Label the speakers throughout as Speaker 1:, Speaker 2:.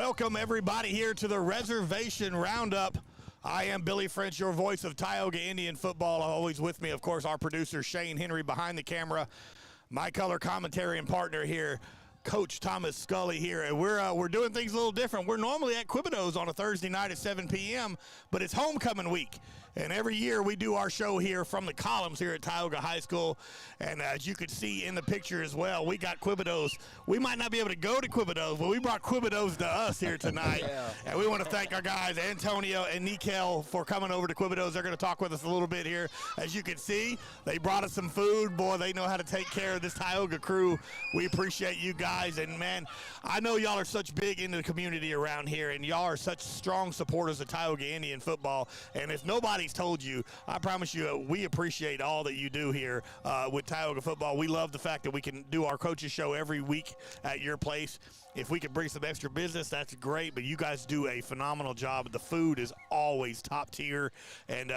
Speaker 1: Welcome, everybody, here to the Reservation Roundup. I am Billy French, your voice of Tioga Indian football. Always with me, of course, our producer, Shane Henry, behind the camera. My color commentary and partner here, Coach Thomas Scully here. And we're doing things a little different. We're normally at Quebedeaux on a Thursday night at 7 p.m., but it's homecoming week. And every year we do our show here from the columns here at Tioga High School. And as you can see in the picture as well, we got Quebedeaux. We might not be able to go to Quebedeaux, but we brought Quebedeaux to us here tonight. And we want to thank our guys, Antonio and Nikel, for coming over to Quebedeaux. They're going to talk with us a little bit here. As you can see, they brought us some food. Boy, they know how to take care of this Tioga crew. We appreciate you guys. And, man, I know y'all are such big into the community around here, and y'all are such strong supporters of Tioga Indian football. And if nobody's told you, I promise you, we appreciate all that you do here with Tioga football. We love the fact that we can do our coaches show every week at your place. If we could bring some extra business, that's great, but you guys do a phenomenal job. The food is always top tier, and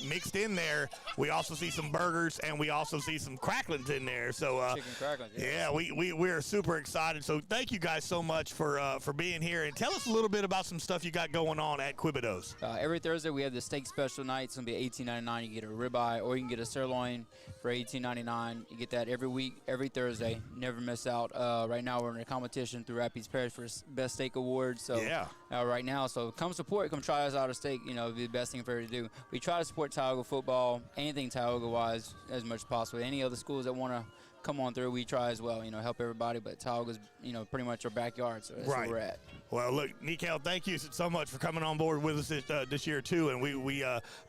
Speaker 1: mixed in there, we also see some burgers, and we also see some cracklins in there. So,
Speaker 2: chicken cracklins,
Speaker 1: yeah, we're super excited. So thank you guys so much for being here, and tell us a little bit about some stuff you got going on at Quebedeaux.
Speaker 2: Every Thursday we have the steak special night. It's going to be $18.99. You can get a ribeye, or you can get a sirloin for $18.99. You get that every week, every Thursday. Never miss out. Right now we're in a competition through Rapids Parish for Best Steak Award. So
Speaker 1: yeah.
Speaker 2: Right now, so come support, come try us out a steak. You know, it'd be the best thing for you to do. We try to support Tioga football, anything Tioga-wise, as much as possible. Any other schools that want to come on through, we try as well, you know, help everybody. But Tioga's, you know, pretty much our backyard, so that's where we're at.
Speaker 1: Well, look, Nikel, thank you so much for coming on board with us this year, too. And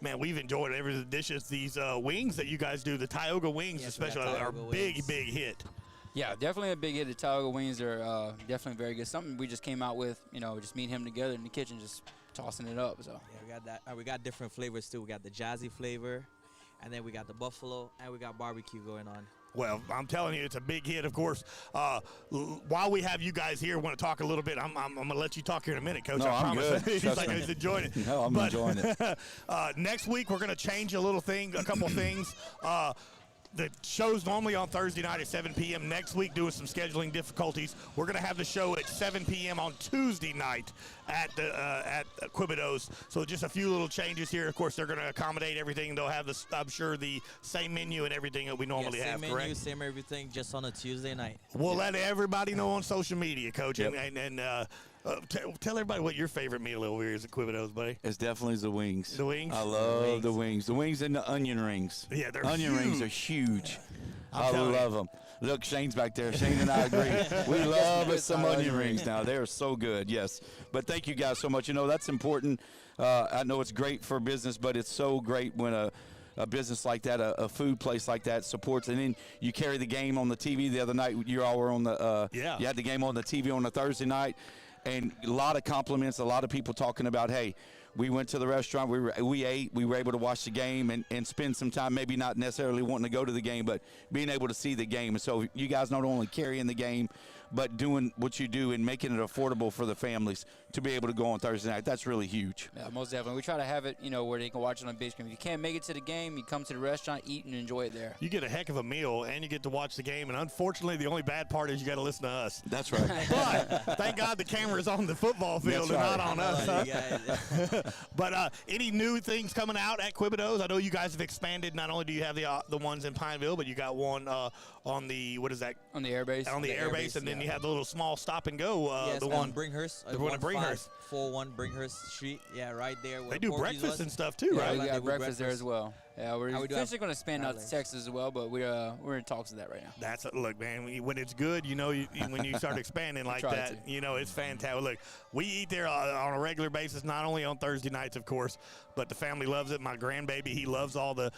Speaker 1: man, we've enjoyed every dishes. These wings that you guys do, the Tioga Wings especially, are a big hit.
Speaker 2: Yeah, definitely a big hit. The Tioga Wings are definitely very good. Something we just came out with, you know, just me and him together in the kitchen, just tossing it up. So
Speaker 3: yeah, we got that. We got different flavors, too. We got the jazzy flavor, and then we got the buffalo, and we got barbecue going on.
Speaker 1: Well, I'm telling you, it's a big hit, of course. While we have you guys here, I want to talk a little bit. I'm going to let you talk here in a minute, Coach.
Speaker 4: No,
Speaker 1: I
Speaker 4: I'm
Speaker 1: promise.
Speaker 4: good.
Speaker 1: He's like, he's enjoying it.
Speaker 4: No, I'm enjoying it.
Speaker 1: Next week, we're going to change a couple things. The show's normally on Thursday night at 7 p.m. Next week, due to some scheduling difficulties, we're going to have the show at 7 p.m. on Tuesday night at Quebedeaux. So just a few little changes here. Of course, they're going to accommodate everything. They'll have, I'm sure, the same menu and everything that we normally have,
Speaker 3: same
Speaker 1: correct?
Speaker 3: menu, same everything, just on a Tuesday night.
Speaker 1: We'll let everybody know on social media, Coach.
Speaker 4: Yep.
Speaker 1: Tell everybody what your favorite meal over here is at Quebedeaux, buddy.
Speaker 4: It's definitely the wings.
Speaker 1: The wings?
Speaker 4: I love the wings. The wings and the onion rings.
Speaker 1: Yeah, they're
Speaker 4: onion
Speaker 1: huge.
Speaker 4: rings are huge.
Speaker 1: I
Speaker 4: love them. Look, Shane's back there. Shane and I agree. We love us some onion rings now. They are so good, yes. But thank you guys so much. You know, that's important. I know it's great for business, but it's so great when a business like that, a food place like that supports, and then you carry the game on the TV. The other night, you all were on the you had the game on the TV on a Thursday night, and a lot of compliments, a lot of people talking about, hey, we went to the restaurant, we ate, we were able to watch the game and spend some time, maybe not necessarily wanting to go to the game, but being able to see the game. And so you guys not only carrying the game, but doing what you do and making it affordable for the families to be able to go on Thursday night. That's really huge.
Speaker 2: Yeah, most definitely. We try to have it, you know, where they can watch it on big screen. If you can't make it to the game, you come to the restaurant, eat, and enjoy it there.
Speaker 1: You get a heck of a meal, and you get to watch the game. And unfortunately, the only bad part is you got to listen to us.
Speaker 4: That's right.
Speaker 1: But thank God the camera's on the football field and not on us. Huh? But any new things coming out at Quebedeaux? I know you guys have expanded. Not only do you have the ones in Pineville, but you got one on the, what is that?
Speaker 2: On the airbase.
Speaker 1: On the airbase, and then you have the little small stop and go.
Speaker 3: Yes,
Speaker 1: the one
Speaker 3: Bringhurst.
Speaker 1: The one in Bringhurst.
Speaker 3: 41 Bringhurst Street. Yeah, right there.
Speaker 1: They do breakfast and stuff too,
Speaker 2: Yeah,
Speaker 1: right?
Speaker 2: we got breakfast there as well. Yeah, we're eventually going to expand out to
Speaker 3: salads.
Speaker 2: Texas as well, but we're in talks of that right now.
Speaker 1: Look, man, when it's good, you know, when you start expanding like that, you know, it's fantastic. Look, we eat there on a regular basis, not only on Thursday nights, of course, but the family loves it. My grandbaby, he loves all the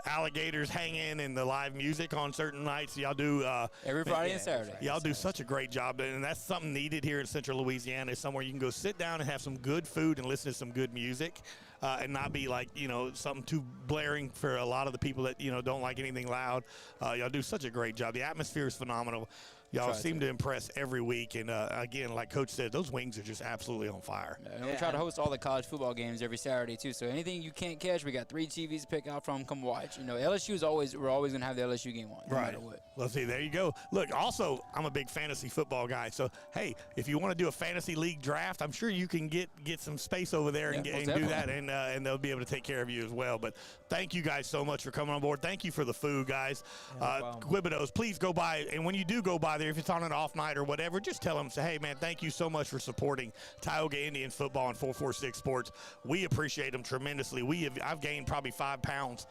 Speaker 1: alligators hanging and the live music on certain nights. Y'all do
Speaker 2: every Friday and Saturday.
Speaker 1: Y'all do such a great job, and that's something needed here in Central Louisiana. Is somewhere you can go sit down and have some good food and listen to some good music, and not be like, you know, something too blaring for a lot of the people that, you know, don't like anything loud. Y'all do such a great job. The atmosphere is phenomenal. Y'all seem to impress every week. And, again, like Coach said, those wings are just absolutely on fire.
Speaker 2: And we try to host all the college football games every Saturday, too. So anything you can't catch, we got 3 TVs to pick out from. Come watch. You know, LSU is we're always going to have the LSU game on, no matter what.
Speaker 1: Let's see, there you go. Look, also, I'm a big fantasy football guy. So, hey, if you want to do a fantasy league draft, I'm sure you can get some space over there and do that, and they'll be able to take care of you as well. But thank you guys so much for coming on board. Thank you for the food, guys. Quebedeaux, please go by. And when you do go by there, if it's on an off night or whatever, just tell them, say, hey, man, thank you so much for supporting Tioga Indian football and 446 Sports. We appreciate them tremendously. I've gained probably 5 pounds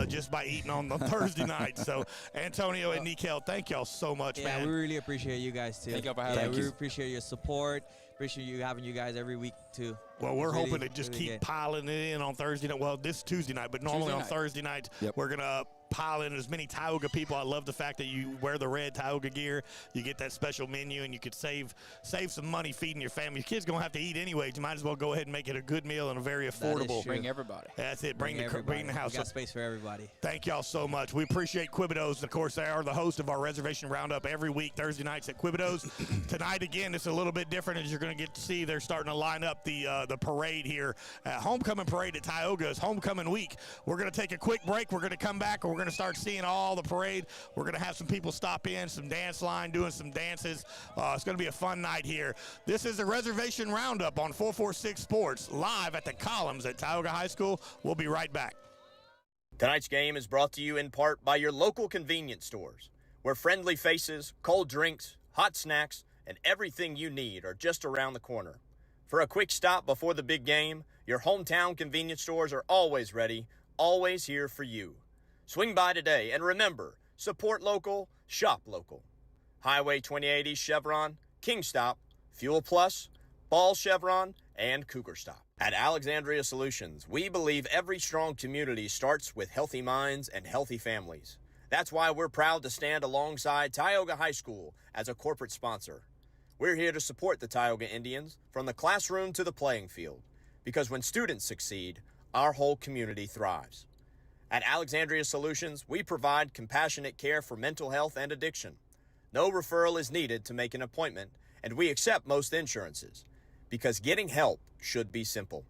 Speaker 1: just by eating on the Thursday night. So, Antonio and Nikel, thank y'all so much, man.
Speaker 3: Yeah, we really appreciate you guys, too.
Speaker 2: Thank y'all for having us.
Speaker 3: We appreciate your support. Appreciate having you guys every week, too.
Speaker 1: Well, we're hoping to just keep piling it in on Thursday night. Well, this is Tuesday night, but normally on Thursday nights, we're going to pile in as many Tioga people. I love the fact that you wear the red Tioga gear. You get that special menu, and you could save some money feeding your family. Your kids going to have to eat anyways. You might as well go ahead and make it a good meal and a very affordable.
Speaker 2: Bring everybody.
Speaker 1: That's it. Bring the house.
Speaker 3: We got space for everybody.
Speaker 1: Thank y'all so much. We appreciate Quebedeaux. Of course, they are the host of our Reservation Roundup every week, Thursday nights at Quebedeaux. Tonight, again, it's a little bit different, as you're going to get to see. They're starting to line up the parade here. Homecoming parade at Tioga is homecoming week. We're going to take a quick break. We're going to come back, and we're going to start seeing all the parade. We're going to have some people stop in, some dance line, doing some dances. It's going to be a fun night here. This is the Reservation Roundup on 446 Sports, live at the Columns at Tioga High School. We'll be right back.
Speaker 5: Tonight's game is brought to you in part by your local convenience stores, where friendly faces, cold drinks, hot snacks, and everything you need are just around the corner. For a quick stop before the big game, your hometown convenience stores are always ready, always here for you. Swing by today, and remember, support local, shop local. Highway 2080 Chevron, Kingstop, Fuel Plus, Ball Chevron, and Cougar Stop. At Alexandria Solutions, we believe every strong community starts with healthy minds and healthy families. That's why we're proud to stand alongside Tioga High School as a corporate sponsor. We're here to support the Tioga Indians from the classroom to the playing field, because when students succeed, our whole community thrives. At Alexandria Solutions, we provide compassionate care for mental health and addiction. No referral is needed to make an appointment, and we accept most insurances, because getting help should be simple.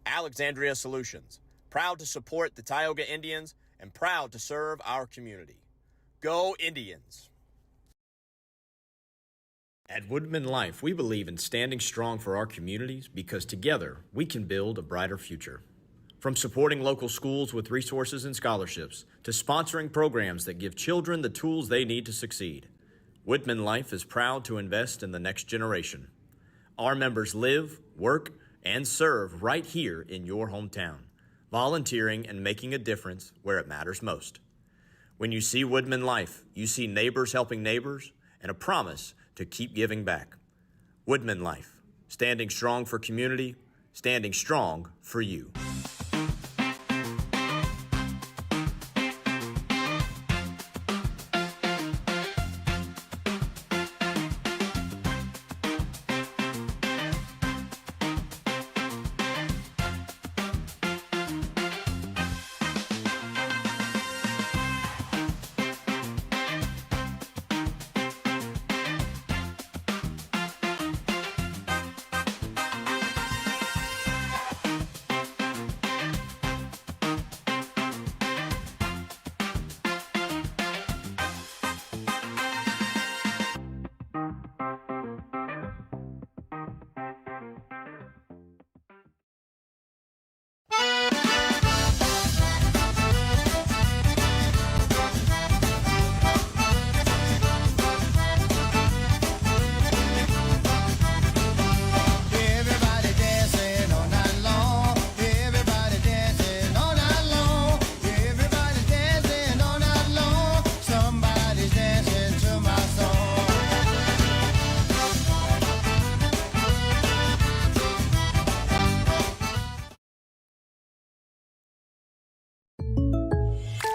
Speaker 5: Alexandria Solutions, proud to support the Tioga Indians and proud to serve our community. Go Indians! At Woodman Life, we believe in standing strong for our communities because together we can build a brighter future. From supporting local schools with resources and scholarships to sponsoring programs that give children the tools they need to succeed, Woodman Life is proud to invest in the next generation. Our members live, work, and serve right here in your hometown, volunteering and making a difference where it matters most. When you see Woodman Life, you see neighbors helping neighbors and a promise to keep giving back. Woodman Life, standing strong for community, standing strong for you.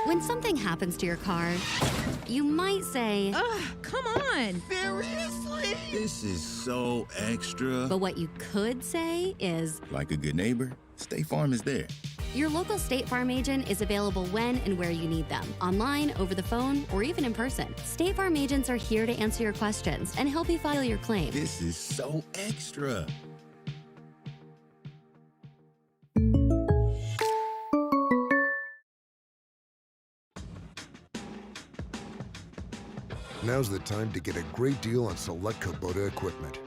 Speaker 6: When something happens to your car, you might say,
Speaker 7: ugh, come on.
Speaker 8: Seriously? This is so extra.
Speaker 6: but what you could say is,
Speaker 8: Like a good neighbor, State Farm is there.
Speaker 6: Your local State Farm agent is available when and where you need them, online, over the phone, or even in person. State Farm agents are here to answer your questions and help you file your claim.
Speaker 8: This is so extra.
Speaker 7: Now's the time to get a great deal on select Kubota equipment.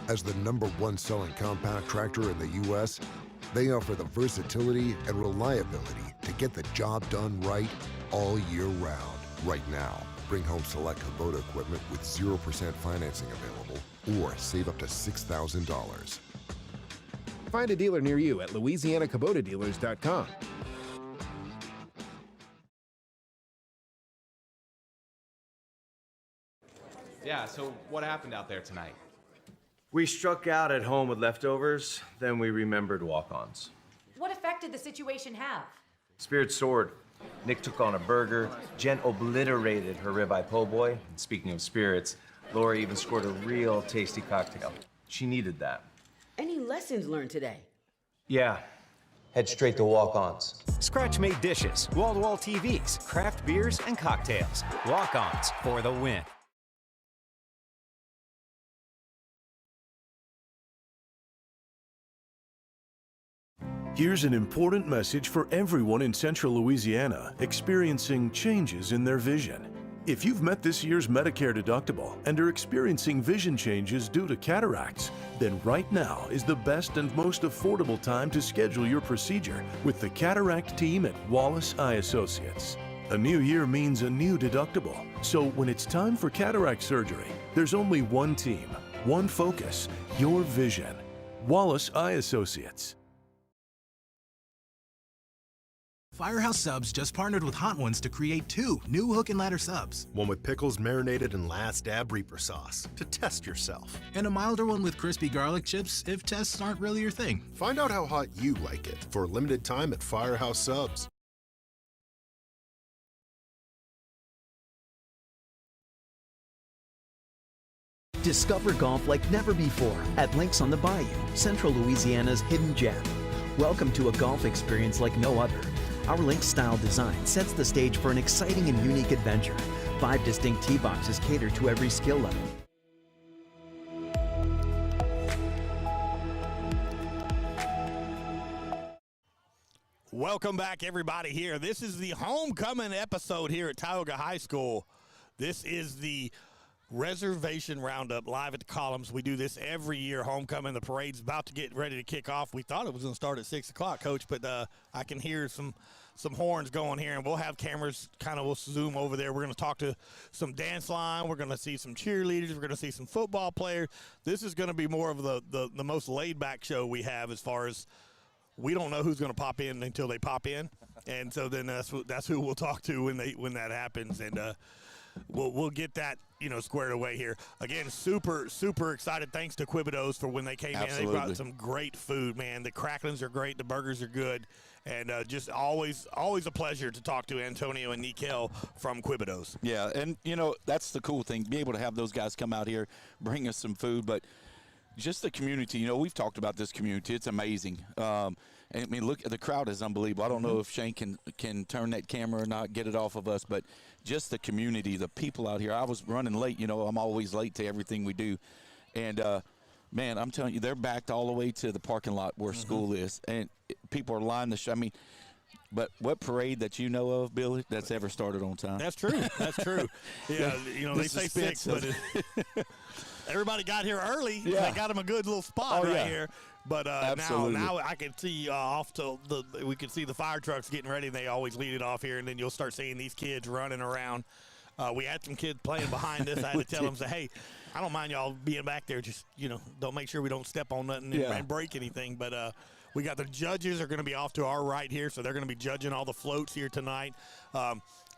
Speaker 7: As the #1 selling compact tractor in the U.S., they offer the versatility and reliability to get the job done right all year round. Right now, bring home select Kubota equipment with 0% financing available or save up to $6,000.
Speaker 9: Find a dealer near you at LouisianaKubotaDealers.com.
Speaker 10: Yeah, so what happened out there tonight?
Speaker 11: We struck out at home with leftovers, then we remembered walk-ons.
Speaker 12: What effect did the situation have?
Speaker 11: Spirit soared. Nick took on a burger. Jen obliterated her ribeye po' boy. And speaking of spirits, Laura even scored a real tasty cocktail. She needed that.
Speaker 12: Any lessons learned today?
Speaker 11: Yeah. Head straight to walk-ons.
Speaker 13: Scratch-made dishes, wall-to-wall TVs, craft beers, and cocktails. Walk-ons for the win.
Speaker 14: Here's an important message for everyone in Central Louisiana experiencing changes in their vision. If you've met this year's Medicare deductible and are experiencing vision changes due to cataracts, then right now is the best and most affordable time to schedule your procedure with the cataract team at Wallace Eye Associates. A new year means a new deductible, so when it's time for cataract surgery, there's only one team, one focus, your vision. Wallace Eye Associates.
Speaker 15: Firehouse Subs just partnered with Hot Ones to create 2 new hook and ladder subs.
Speaker 16: One with pickles marinated in Last Dab Reaper sauce to test yourself.
Speaker 15: And a milder one with crispy garlic chips if tests aren't really your thing.
Speaker 16: Find out how hot you like it for a limited time at Firehouse Subs.
Speaker 17: Discover golf like never before at Links on the Bayou, Central Louisiana's hidden gem. Welcome to a golf experience like no other. Our Links-style design sets the stage for an exciting and unique adventure. 5 distinct tee boxes cater to every skill level.
Speaker 1: Welcome back, everybody, here. This is the homecoming episode here at Tioga High School. This is the Reservation Roundup live at the Columns. We do this every year, homecoming. The parade's about to get ready to kick off. We thought it was going to start at 6 o'clock, Coach, but I can hear some horns going here, and we'll have cameras we'll zoom over there. We're going to talk to some dance line. We're going to see some cheerleaders. We're going to see some football players. This is going to be more of the most laid-back show we have, as far as we don't know who's going to pop in until they pop in, and so then that's who we'll talk to when that happens, and we'll get that squared away here. Again, super excited. Thanks to Quebedeaux for when they came in. They brought some great food, man. The cracklings are great. The burgers are good. And just always a pleasure to talk to Antonio and Nikel from Quebedeaux.
Speaker 4: Yeah, and, that's the cool thing, be able to have those guys come out here, bring us some food. But just the community, we've talked about this community. It's amazing. I mean, look, the crowd is unbelievable. I don't know if Shane can turn that camera or not, get it off of us, but just the community, the people out here. I was running late. I'm always late to everything we do. And, man, I'm telling you, they're backed all the way to the parking lot where school is. And people are lining the I mean, but what parade that you know of, Billy, that's ever started on time?
Speaker 1: That's true. That's true. Yeah, they say 6, but everybody got here early. Yeah. They got them a good little spot here. But now I can see off to we can see the fire trucks getting ready. They always lead it off here, and then you'll start seeing these kids running around. We had some kids playing behind us. I had to tell them, hey, I don't mind y'all being back there. Just, don't make sure we don't step on nothing and break anything. But we got the judges are going to be off to our right here, so they're going to be judging all the floats here tonight.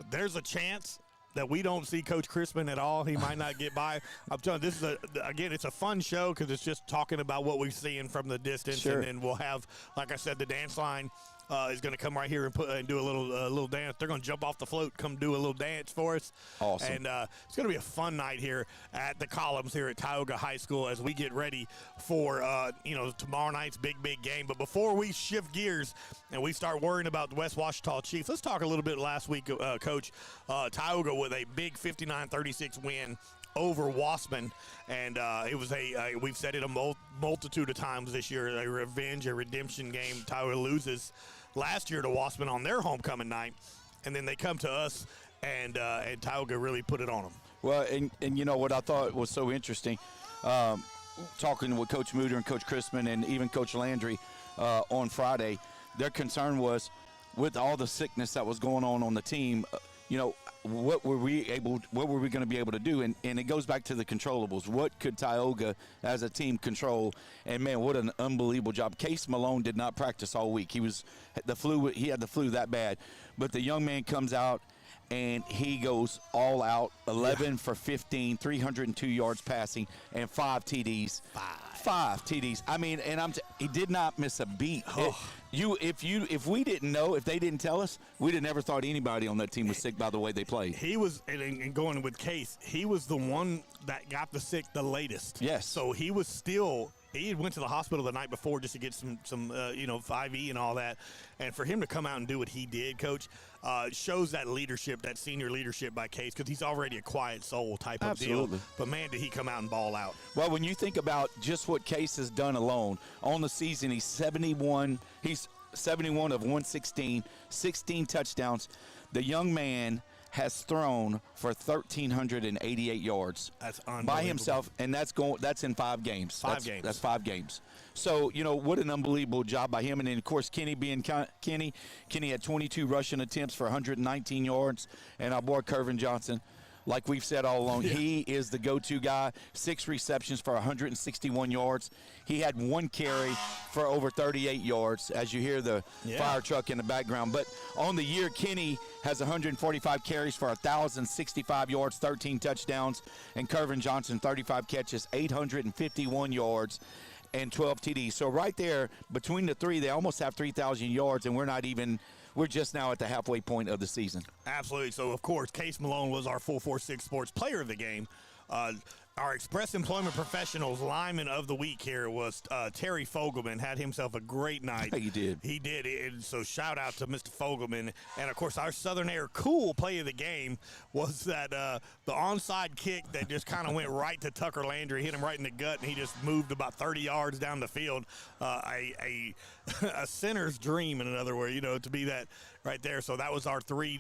Speaker 1: There's a chance that we don't see Coach Christman at all. He might not get by. I'm telling you, this is it's a fun show because it's just talking about what we're seeing from the distance.
Speaker 4: Sure.
Speaker 1: And then we'll have, like I said, the dance line is going to come right here and do a little dance. They're going to jump off the float, come do a little dance for us.
Speaker 4: Awesome.
Speaker 1: And it's going to be a fun night here at the Columns here at Tioga High School as we get ready for tomorrow night's big game. But before we shift gears and we start worrying about the West Washita Chiefs, let's talk a little bit last week, Coach. Tioga with a big 59-36 win over Wassman, and it was we've said it a multitude of times this year, a redemption game. Tioga loses last year to Wassman on their homecoming night, and then they come to us, and Tioga really put it on them.
Speaker 4: Well, and you know what I thought was so interesting, talking with Coach Mooter and Coach Christman and even Coach Landry on Friday, their concern was with all the sickness that was going on the team, what were we going to be able to do? And it goes back to the controllables. What could Tioga as a team control? And man, what an unbelievable job. Case Malone did not practice all week. He had the flu that bad. But the young man comes out and he goes all out, 11 for 15, 302 yards passing, and 5 TDs. Five TDs. I mean, and he did not miss a beat. If we didn't know, if they didn't tell us, we'd have never thought anybody on that team was sick by the way they played.
Speaker 1: He was, and going with Case, he was the one that got the sick the latest.
Speaker 4: Yes.
Speaker 1: So he was still. He went to the hospital the night before just to get some 5E and all that. And for him to come out and do what he did, Coach, shows that leadership, that senior leadership by Case, because he's already a quiet soul type of deal. But, man, did he come out and ball out.
Speaker 4: Well, when you think about just what Case has done alone, on the season he's 71. He's 71 of 116, 16 touchdowns. The young man has thrown for 1,388 yards.
Speaker 1: That's unbelievable.
Speaker 4: By himself, and that's in 5 games. That's 5 games. So, what an unbelievable job by him. And then, of course, Kenny being Kenny had 22 rushing attempts for 119 yards. And our boy Curvin Johnson, like we've said all along, he is the go-to guy. 6 receptions for 161 yards. He had 1 carry for over 38 yards, as you hear the fire truck in the background. But on the year, Kenny has 145 carries for 1,065 yards, 13 touchdowns. And Curvin Johnson, 35 catches, 851 yards, and 12 TDs. So right there, between the three, they almost have 3,000 yards, and we're just now at the halfway point of the season.
Speaker 1: Absolutely. So, of course, Case Malone was our 446 Sports Player of the Game. Our Express Employment Professionals lineman of the week here was Terry Fogelman. Had himself a great night.
Speaker 4: He did.
Speaker 1: He did. And so shout out to Mr. Fogelman. And, of course, our Southern Air cool play of the game was that the onside kick that just kind of went right to Tucker Landry, hit him right in the gut, and he just moved about 30 yards down the field. A sinner's dream, in other words, to be that right there. So that was our 3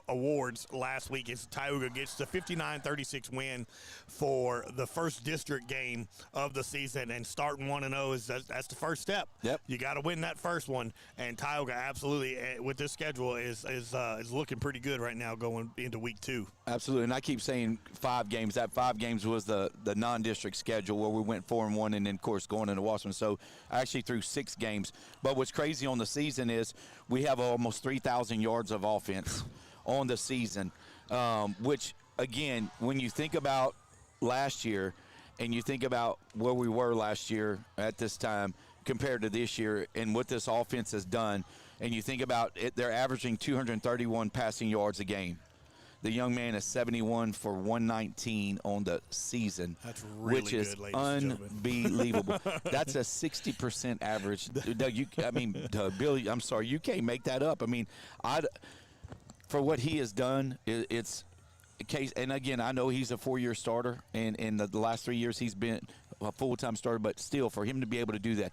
Speaker 1: awards last week. As Tioga gets the 59-36 win for the first district game of the season, and starting 1-0 that's the first step.
Speaker 4: Yep.
Speaker 1: You got to win that first one, and Tioga absolutely with this schedule is looking pretty good right now going into week 2.
Speaker 4: Absolutely, and I keep saying 5 games. That 5 games was the non-district schedule where we went 4-1, and then of course going into Wassman. So I actually threw 6 games. But what's crazy on the season is we have almost 3,000 yards of offense on the season, which again, when you think about last year and you think about where we were last year at this time compared to this year and what this offense has done, and you think about it, they're averaging 231 passing yards a game. The young man is 71 for 119 on the season,
Speaker 1: really
Speaker 4: which is
Speaker 1: good,
Speaker 4: unbelievable. That's a 60% average. Billy, I'm sorry, you can't make that up. I mean, for what he has done, it's a case. And again, I know he's a 4-year starter, and in the last 3 years he's been a full-time starter. But still, for him to be able to do that,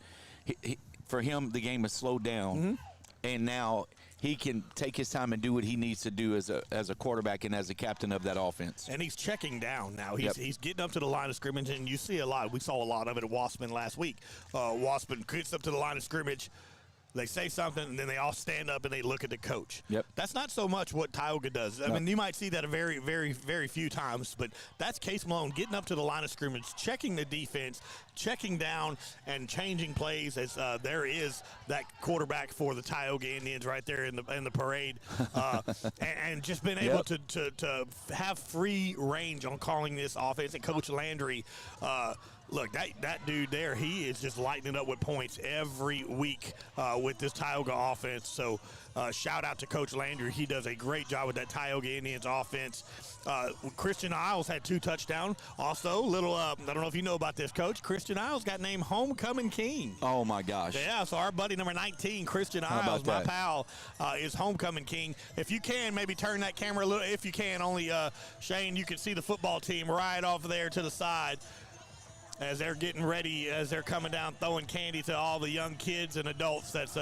Speaker 4: for him the game has slowed down, and now he can take his time and do what he needs to do as a quarterback and as a captain of that offense.
Speaker 1: And he's checking down now. He's getting up to the line of scrimmage, and you see a lot. We saw a lot of it at Wassman last week. Wassman gets up to the line of scrimmage. They say something, and then they all stand up and they look at the coach.
Speaker 4: Yep.
Speaker 1: That's not so much what Tioga does. I mean, you might see that a very, very, very few times, but that's Case Malone getting up to the line of scrimmage, checking the defense, checking down and changing plays as there is that quarterback for the Tioga Indians right there in the parade, and just been able to have free range on calling this offense. And Coach Landry, look, that dude there, he is just lighting it up with points every week with this Tioga offense. So shout out to Coach Landry. He does a great job with that Tioga Indians offense. Christian Isles had 2 touchdowns. Also, I don't know if you know about this, Coach. Christian Isles got named Homecoming King.
Speaker 4: Oh, my gosh.
Speaker 1: Yeah, so our buddy number 19, Christian Isles, my pal, is Homecoming King. If you can, maybe turn that camera a little. If you can, only, Shane, you can see the football team right off there to the side as they're getting ready, as they're coming down, throwing candy to all the young kids and adults. That's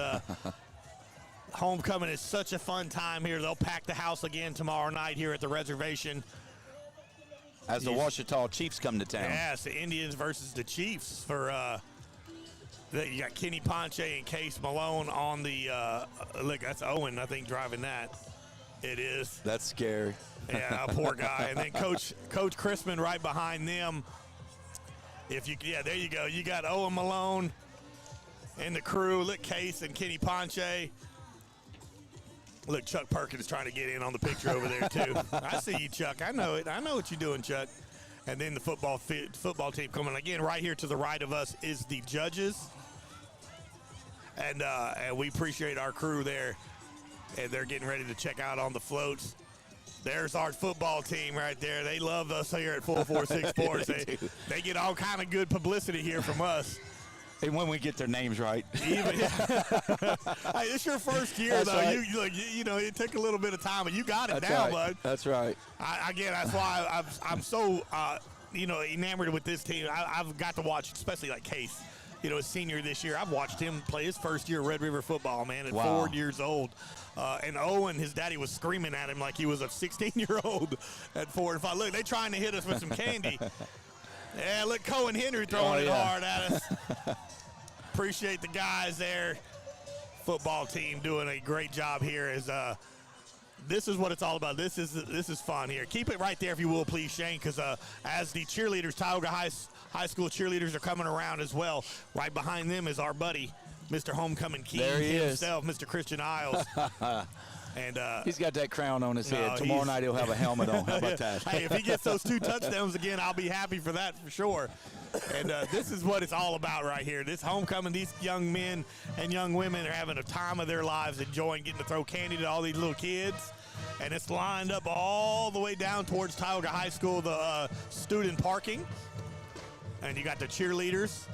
Speaker 1: homecoming is such a fun time here. They'll pack the house again tomorrow night here at the reservation.
Speaker 4: As the Ouachita Chiefs come to town.
Speaker 1: Yes, the Indians versus the Chiefs for you got Kenny Ponche and Case Malone on the look, that's Owen, I think, driving that. It is.
Speaker 4: That's scary.
Speaker 1: Yeah, poor guy. And then Coach Christman right behind them. There you go. You got Owen Malone and the crew. Look, Case and Kenny Ponche. Look, Chuck Perkins trying to get in on the picture over there, too. I see you, Chuck. I know it. I know what you're doing, Chuck. And then the football team coming again. Right here to the right of us is the judges. And we appreciate our crew there. And they're getting ready to check out on the floats. There's our football team right there. They love us here at 446 Sports. They get all kind of good publicity here from us.
Speaker 4: And when we get their names right.
Speaker 1: Hey, it's your first year, though. Right. You know, it took a little bit of time, but you got it now, bud.
Speaker 4: That's right.
Speaker 1: That's why I'm so, enamored with this team. I've got to watch, especially like Case, his senior this year. I've watched him play his first year Red River football, man, at 4 years old. And Owen, his daddy, was screaming at him like he was a 16-year-old at 4 and 5. Look, they trying to hit us with some candy. Yeah, look, Cohen Henry throwing it hard at us. Appreciate the guys there. Football team doing a great job here. This is what it's all about. This is fun here. Keep it right there if you will, please, Shane, because as the cheerleaders, Tioga High School cheerleaders are coming around as well. Right behind them is our buddy, Mr. Homecoming King himself, Mr. Christian Isles. And
Speaker 4: he's got that crown on his head. Tomorrow night he'll have a helmet on. How about that?
Speaker 1: Hey, if he gets those 2 touchdowns again, I'll be happy for that for sure. And this is what it's all about right here. This homecoming, these young men and young women are having a time of their lives, enjoying getting to throw candy to all these little kids. And it's lined up all the way down towards Tioga High School, the student parking. And you got the cheerleaders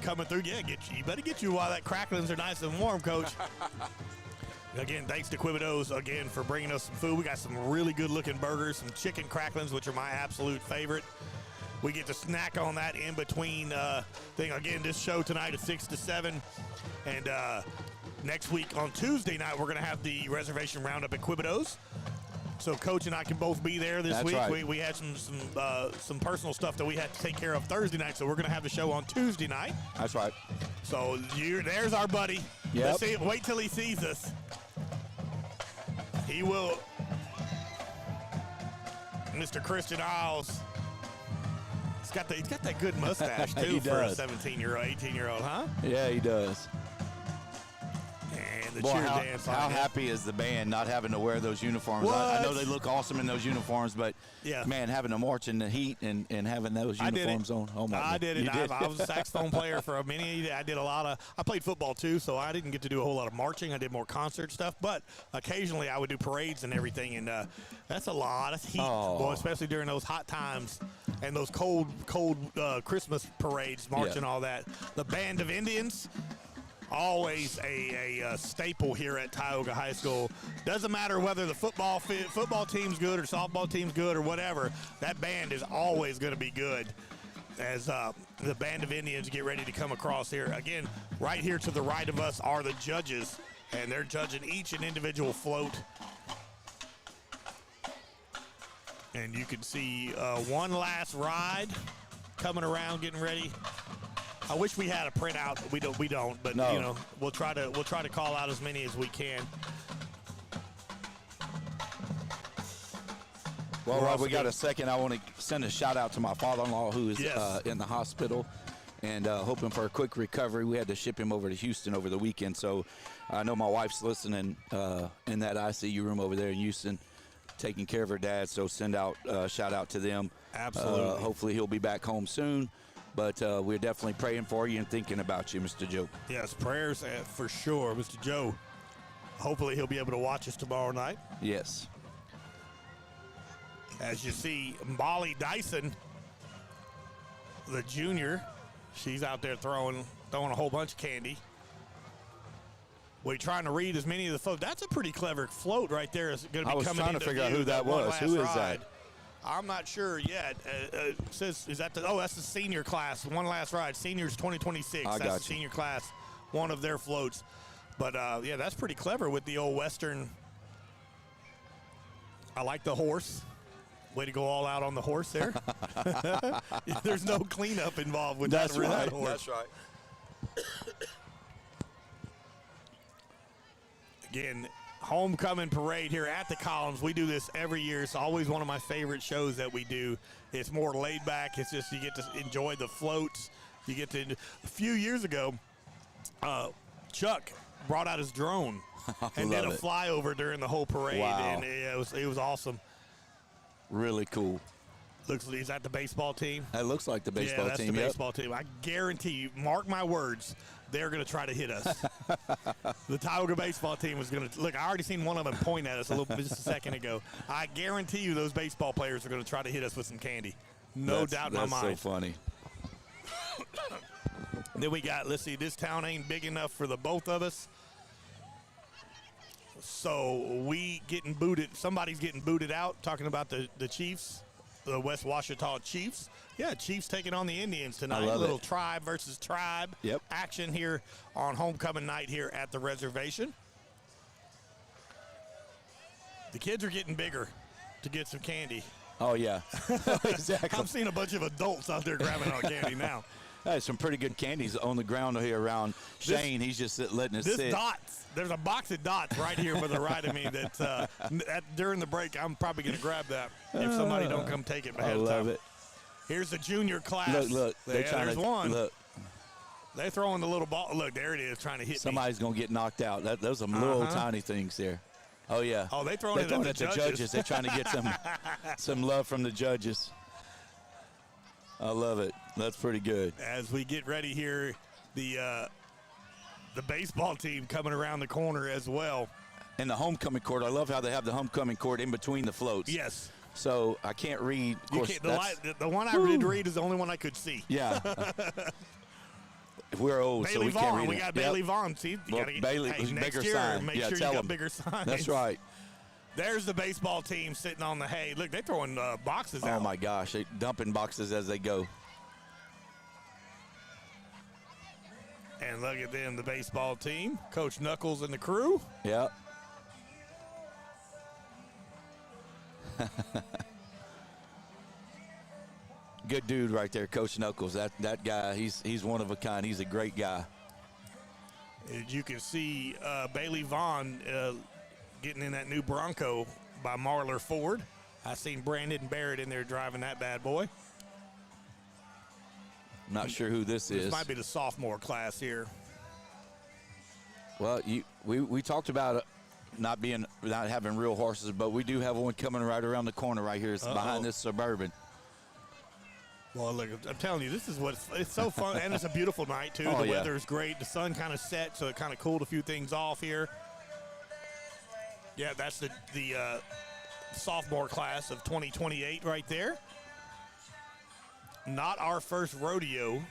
Speaker 1: coming through. Yeah, you better get you while that cracklings are nice and warm, Coach. Again, thanks to Quebedeaux again for bringing us some food. We got some really good-looking burgers, some chicken cracklings, which are my absolute favorite. We get to snack on that in between thing. Again, this show tonight is 6 to 7. And next week on Tuesday night, we're going to have the Reservation Roundup at Quebedeaux. So Coach and I can both be there this week. Right. We had some personal stuff that we had to take care of Thursday night, so we're going to have the show on Tuesday night.
Speaker 4: That's right.
Speaker 1: So there's our buddy.
Speaker 4: Yep.
Speaker 1: Wait till he sees us. He will. Mr. Christian Isles. He's got that good mustache too for a 17-year-old, 18-year-old, huh?
Speaker 4: Yeah, he does.
Speaker 1: And the
Speaker 4: Boy,
Speaker 1: cheer dance.
Speaker 4: How happy is the band not having to wear those uniforms? I know they look awesome in those uniforms, but man, having to march in the heat and having those uniforms on. Oh my!
Speaker 1: I did it. I was a saxophone player for a minute. I did I played football too, so I didn't get to do a whole lot of marching. I did more concert stuff, but occasionally I would do parades and everything, and that's a lot of heat, boy, especially during those hot times and those cold Christmas parades, marching all that. The Band of Indians. Always a staple here at Tioga High School. Doesn't matter whether the football team's good or softball team's good or whatever. That band is always going to be good as the Band of Indians get ready to come across here. Again, right here to the right of us are the judges, and they're judging each and individual float. And you can see one last ride coming around, getting ready. I wish we had a printout. We don't. But no. We'll try to call out as many as we can.
Speaker 4: Well, while we got a second, I want to send a shout-out to my father-in-law who is in the hospital and hoping for a quick recovery. We had to ship him over to Houston over the weekend, so I know my wife's listening in that ICU room over there in Houston, taking care of her dad, so send out shout-out to them.
Speaker 1: Absolutely.
Speaker 4: Hopefully he'll be back home soon, but we're definitely praying for you and thinking about you, Mr. Joe.
Speaker 1: Yes, prayers for sure, Mr. Joe. Hopefully he'll be able to watch us tomorrow night.
Speaker 4: Yes.
Speaker 1: As you see, Molly Dyson, the junior, she's out there throwing a whole bunch of candy. We're trying to read as many of the folks. That's a pretty clever float right there. Is going to be coming.
Speaker 4: I was trying to figure out who that was. Who is that?
Speaker 1: I'm not sure yet. It says, is that that's the senior class. One last ride. Seniors 2026. That's the senior class. One of their floats. But, yeah, that's pretty clever with the old Western. I like the horse. Way to go all out on the horse there. There's no cleanup involved with that horse.
Speaker 4: That's right.
Speaker 1: Again, homecoming parade here at the Columns. We do this every year. It's always one of my favorite shows that we do. It's more laid back. It's just you get to enjoy the floats. You get to. A few years ago, Chuck brought out his drone and did a flyover during the whole parade, and it was awesome.
Speaker 4: Really cool.
Speaker 1: Is that the baseball team?
Speaker 4: That looks like the baseball team.
Speaker 1: Yeah, that's the baseball team. I guarantee you, mark my words, they're going to try to hit us. The Tioga baseball team was going to look. I already seen one of them point at us just a second ago. I guarantee you, those baseball players are going to try to hit us with some candy. No doubt in my mind.
Speaker 4: That's so funny.
Speaker 1: Then we got. Let's see. This town ain't big enough for the both of us. So we getting booted. Somebody's getting booted out. Talking about the Chiefs, the West Washita Chiefs. Yeah, Chiefs taking on the Indians tonight.
Speaker 4: I love
Speaker 1: Little
Speaker 4: it.
Speaker 1: tribe versus tribe action here on homecoming night here at the reservation. The kids are getting bigger to get some candy.
Speaker 4: Oh, yeah. Exactly.
Speaker 1: I'm seeing a bunch of adults out there grabbing on candy now.
Speaker 4: Hey, some pretty good candies on the ground here around Shane. He's just letting us sit.
Speaker 1: Dots. There's a box of dots right here for the right of me that during the break, I'm probably going to grab that if somebody don't come take it ahead of time.
Speaker 4: I love it.
Speaker 1: Here's the junior class.
Speaker 4: Look.
Speaker 1: There's one.
Speaker 4: Look.
Speaker 1: They're throwing the little ball. Look, there it is, trying to hit
Speaker 4: Somebody's going to get knocked out. Those are little tiny things there. Oh, yeah.
Speaker 1: Oh, they're throwing it at the judges.
Speaker 4: They're trying to get some love from the judges. I love it. That's pretty good.
Speaker 1: As we get ready here, the baseball team coming around the corner as well.
Speaker 4: And the homecoming court. I love how they have the homecoming court in between the floats.
Speaker 1: Yes.
Speaker 4: So I can't read. Of course,
Speaker 1: the one I did read is the only one I could see.
Speaker 4: Yeah. We're old, so we can't read it.
Speaker 1: We got Bailey Vaughn. See,
Speaker 4: Bailey,
Speaker 1: next
Speaker 4: bigger
Speaker 1: year,
Speaker 4: sign.
Speaker 1: make sure you got bigger signs.
Speaker 4: That's right.
Speaker 1: There's the baseball team sitting on the hay. Look, they're throwing boxes out.
Speaker 4: Oh, my gosh. They're dumping boxes as they go.
Speaker 1: And look at them, the baseball team. Coach Knuckles and the crew.
Speaker 4: Yep. Good dude right there, Coach Knuckles. That guy, he's one of a kind. He's a great guy.
Speaker 1: As you can see, Bailey Vaughn getting in that new Bronco by Marler Ford. I seen Brandon Barrett in there driving that bad boy.
Speaker 4: Not sure who this is.
Speaker 1: This might be the sophomore class here.
Speaker 4: Well, we talked about not having real horses, but we do have one coming right around the corner right here. It's behind this Suburban.
Speaker 1: Well, look, I'm telling you, this is it's so fun, and it's a beautiful night, too. The weather's great. The sun kind of set, so it kind of cooled a few things off here. Yeah, that's the sophomore class of 2028 right there. Not our first rodeo.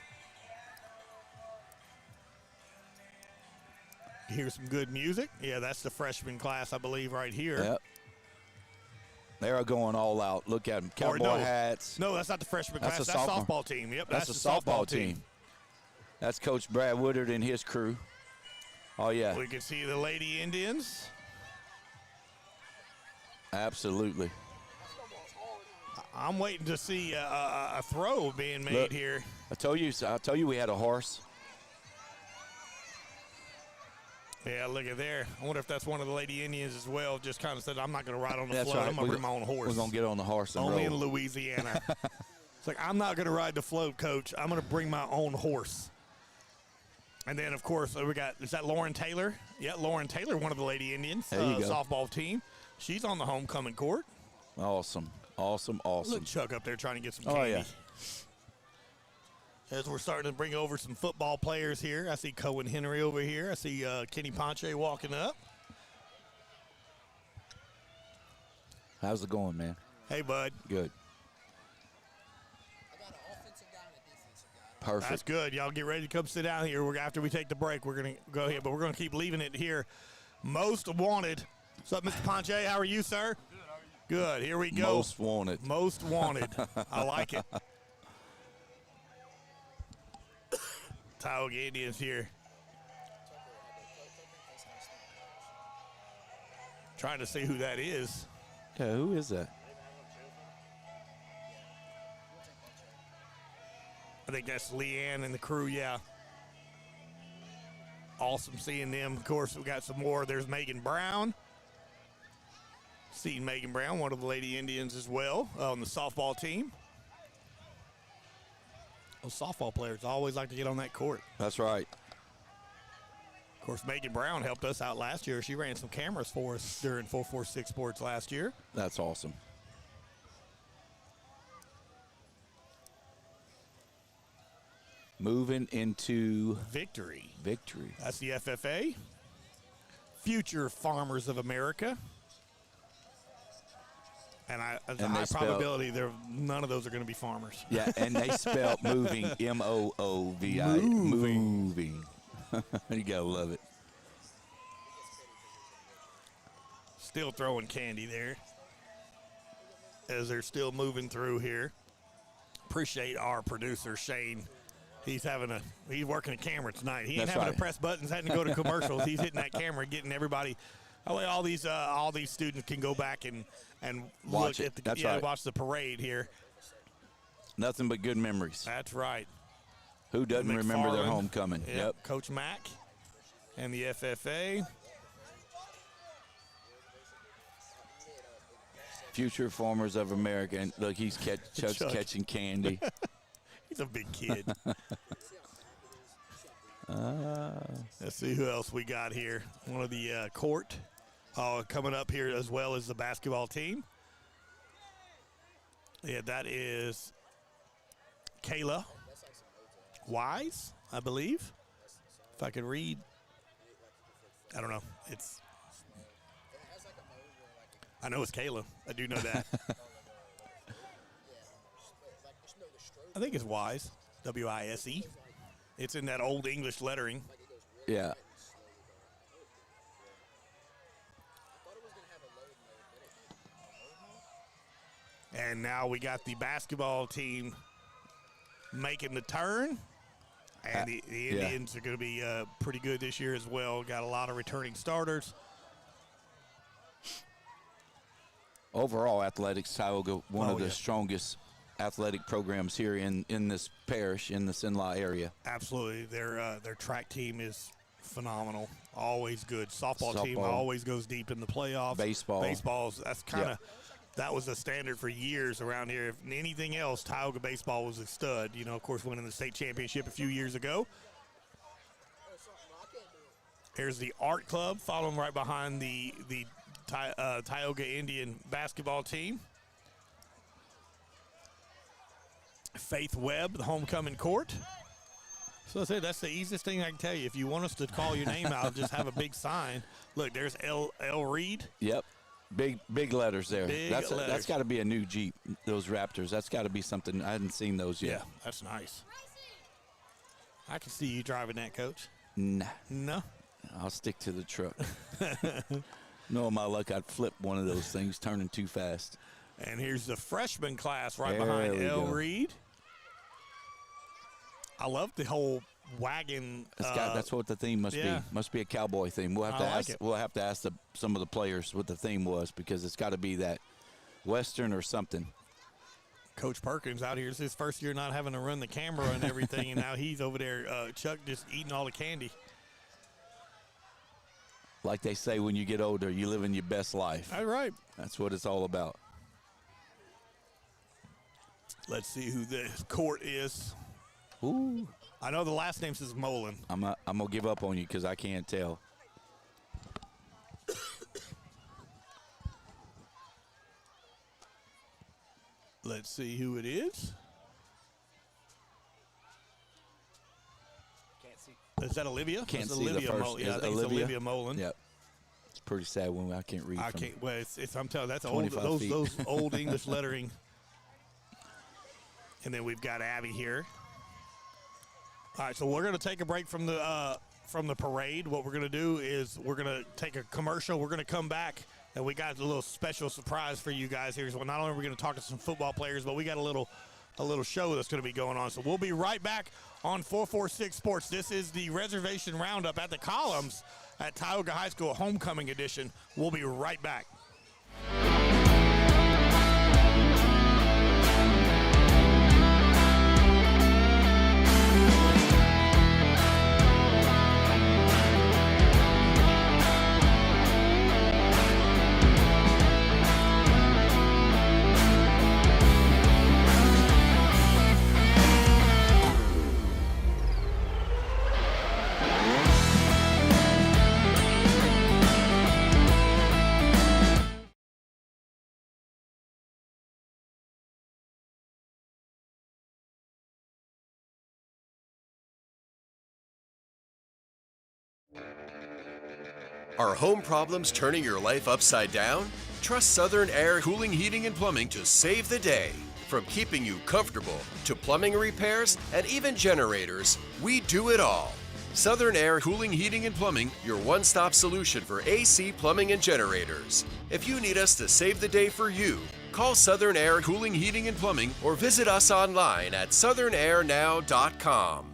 Speaker 1: Here's some good music. Yeah, that's the freshman class, I believe, right here.
Speaker 4: Yep. They're going all out. Look at them. Cowboy hats.
Speaker 1: No, that's not the freshman class. That's softball team. Yep,
Speaker 4: that's the softball team. That's Coach Brad Woodard and his crew. Oh, yeah.
Speaker 1: We can see the Lady Indians.
Speaker 4: Absolutely.
Speaker 1: I'm waiting to see a throw being made here.
Speaker 4: I told you we had a horse.
Speaker 1: Yeah, look at there. I wonder if that's one of the Lady Indians as well. Just kind of said, I'm not going to ride on the
Speaker 4: That's
Speaker 1: float.
Speaker 4: right.
Speaker 1: I'm going to bring my own horse.
Speaker 4: We're going to get on the horse and
Speaker 1: Only
Speaker 4: roll.
Speaker 1: in Louisiana. It's like, I'm not going to ride the float, Coach. I'm going to bring my own horse. And then, of course, we got, is that Lauren Taylor? Yeah, Lauren Taylor, one of the Lady Indians softball team. She's on the homecoming court.
Speaker 4: Awesome. Awesome.
Speaker 1: Look, Chuck up there trying to get some candy.
Speaker 4: Oh, yeah.
Speaker 1: As we're starting to bring over some football players here. I see Cohen Henry over here. I see Kenny Ponche walking up.
Speaker 4: How's it going, man?
Speaker 1: Hey, bud.
Speaker 4: Good. Perfect.
Speaker 1: That's good. Y'all get ready to come sit down here. After we take the break, we're going to go ahead, but we're going to keep leaving it here. Most wanted. What's up, Mr. Ponche? How are you, sir? Good. How are you? Good. Here we go.
Speaker 4: Most wanted.
Speaker 1: Most wanted. I like it. Tioga Indians here. Trying to see who that is.
Speaker 4: Yeah, who is that?
Speaker 1: I think that's Leanne and the crew, yeah. Awesome seeing them. Of course, we got some more. There's Megan Brown. Seeing Megan Brown, one of the Lady Indians as well, on the softball team. Those softball players always like to get on that court.
Speaker 4: That's right.
Speaker 1: Of course, Megan Brown helped us out last year. She ran some cameras for us during 446 Sports last year.
Speaker 4: That's awesome. Moving into
Speaker 1: Victory. That's the FFA. Future Farmers of America. And there's a high probability none of those are going to be farmers.
Speaker 4: Yeah, and they spelled moving, M-O-O-V-I. Moving. You got to love it.
Speaker 1: Still throwing candy there as they're still moving through here. Appreciate our producer, Shane. He's working a camera tonight. He ain't having to press buttons, having to go to commercials. He's hitting that camera, getting everybody. That way all these students can go back and
Speaker 4: watch
Speaker 1: look
Speaker 4: it.
Speaker 1: at the watch the parade here.
Speaker 4: Nothing but good memories.
Speaker 1: That's right.
Speaker 4: Who doesn't remember their homecoming? Yep.
Speaker 1: Coach Mack and the FFA.
Speaker 4: Future Farmers of America. And look, he's catching candy.
Speaker 1: He's a big kid. Let's see who else we got here. One of the court coming up here as well as the basketball team. Yeah, that is Kayla Wise, I believe. If I could read. I don't know. I know it's Kayla. I do know that. I think it's Wise, W-I-S-E. It's in that old English lettering.
Speaker 4: Yeah.
Speaker 1: And now we got the basketball team making the turn. And the Indians are going to be pretty good this year as well. Got a lot of returning starters.
Speaker 4: Overall, athletics, Tioga, one of the strongest athletic programs here in this parish, in the Sinlaw area.
Speaker 1: Absolutely. Their track team is phenomenal. Always good. Softball team always goes deep in the playoffs. Baseball's, that's kind of, that was a standard for years around here. If anything else, Tioga baseball was a stud. You know, of course, winning the state championship a few years ago. Here's the Art Club following right behind the Tioga Indian basketball team. Faith Webb, the homecoming court. So I said that's the easiest thing I can tell you. If you want us to call your name out, just have a big sign. Look, there's L. Reed.
Speaker 4: Yep. Big letters there. That's
Speaker 1: letters.
Speaker 4: got to be a new Jeep, those Raptors. That's got to be something. I hadn't seen those yet.
Speaker 1: Yeah, that's nice. I can see you driving that, Coach.
Speaker 4: Nah.
Speaker 1: No?
Speaker 4: I'll stick to the truck. Knowing my luck, I'd flip one of those things turning too fast.
Speaker 1: And here's the freshman class right behind L. Reed. I love the whole wagon.
Speaker 4: That's what the theme must be. Must be a cowboy theme. We'll have to ask. We'll have to ask some of the players what the theme was, because it's got to be that Western or something.
Speaker 1: Coach Perkins out here. It's his first year not having to run the camera and everything, and now he's over there. Chuck just eating all the candy.
Speaker 4: Like they say, when you get older, you live in your best life.
Speaker 1: All right.
Speaker 4: That's what it's all about.
Speaker 1: Let's see who the court is.
Speaker 4: Ooh.
Speaker 1: I know the last name says Mullen.
Speaker 4: I'm going to give up on you because I can't tell.
Speaker 1: Let's see who it is.
Speaker 3: Can't see.
Speaker 1: Is that Olivia?
Speaker 4: Can't
Speaker 1: That's
Speaker 4: see
Speaker 1: Olivia
Speaker 4: the first.
Speaker 1: Mullen. Yeah, I
Speaker 4: Is
Speaker 1: think
Speaker 4: Olivia?
Speaker 1: it's Olivia Mullen.
Speaker 4: Yep. It's pretty sad when I can't read.
Speaker 1: I
Speaker 4: from
Speaker 1: can't. Well, I'm telling you, that's old.
Speaker 4: 25 feet.
Speaker 1: Those old English lettering. And then we've got Abby here. All right, so we're going to take a break from the parade. What we're going to do is we're going to take a commercial. We're going to come back, and we got a little special surprise for you guys here. So not only are we going to talk to some football players, but we got a little show that's going to be going on. So we'll be right back on 446 Sports. This is the Reservation Roundup at the Columns at Tioga High School, Homecoming Edition. We'll be right back.
Speaker 18: Are home problems turning your life upside down? Trust Southern Air Cooling, Heating, and Plumbing to save the day. From keeping you comfortable to plumbing repairs and even generators, we do it all. Southern Air Cooling, Heating, and Plumbing, your one-stop solution for AC, plumbing, and generators. If you need us to save the day for you, call Southern Air Cooling, Heating, and Plumbing or visit us online at southernairnow.com.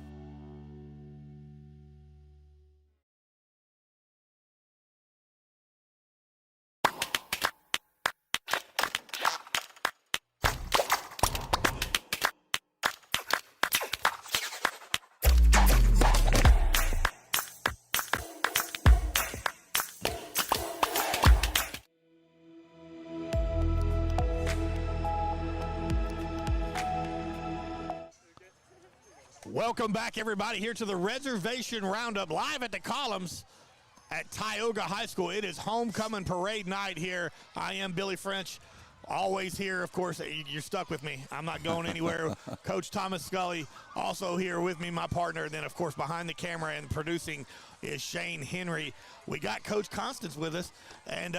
Speaker 1: Welcome back, everybody, here to the Reservation Roundup, live at the Columns at Tioga High School. It is homecoming parade night here. I am Billy French, always here. Of course, you're stuck with me. I'm not going anywhere. Coach Thomas Scully also here with me, my partner. And then, of course, behind the camera and producing is Shane Henry. We got Coach Constance with us. And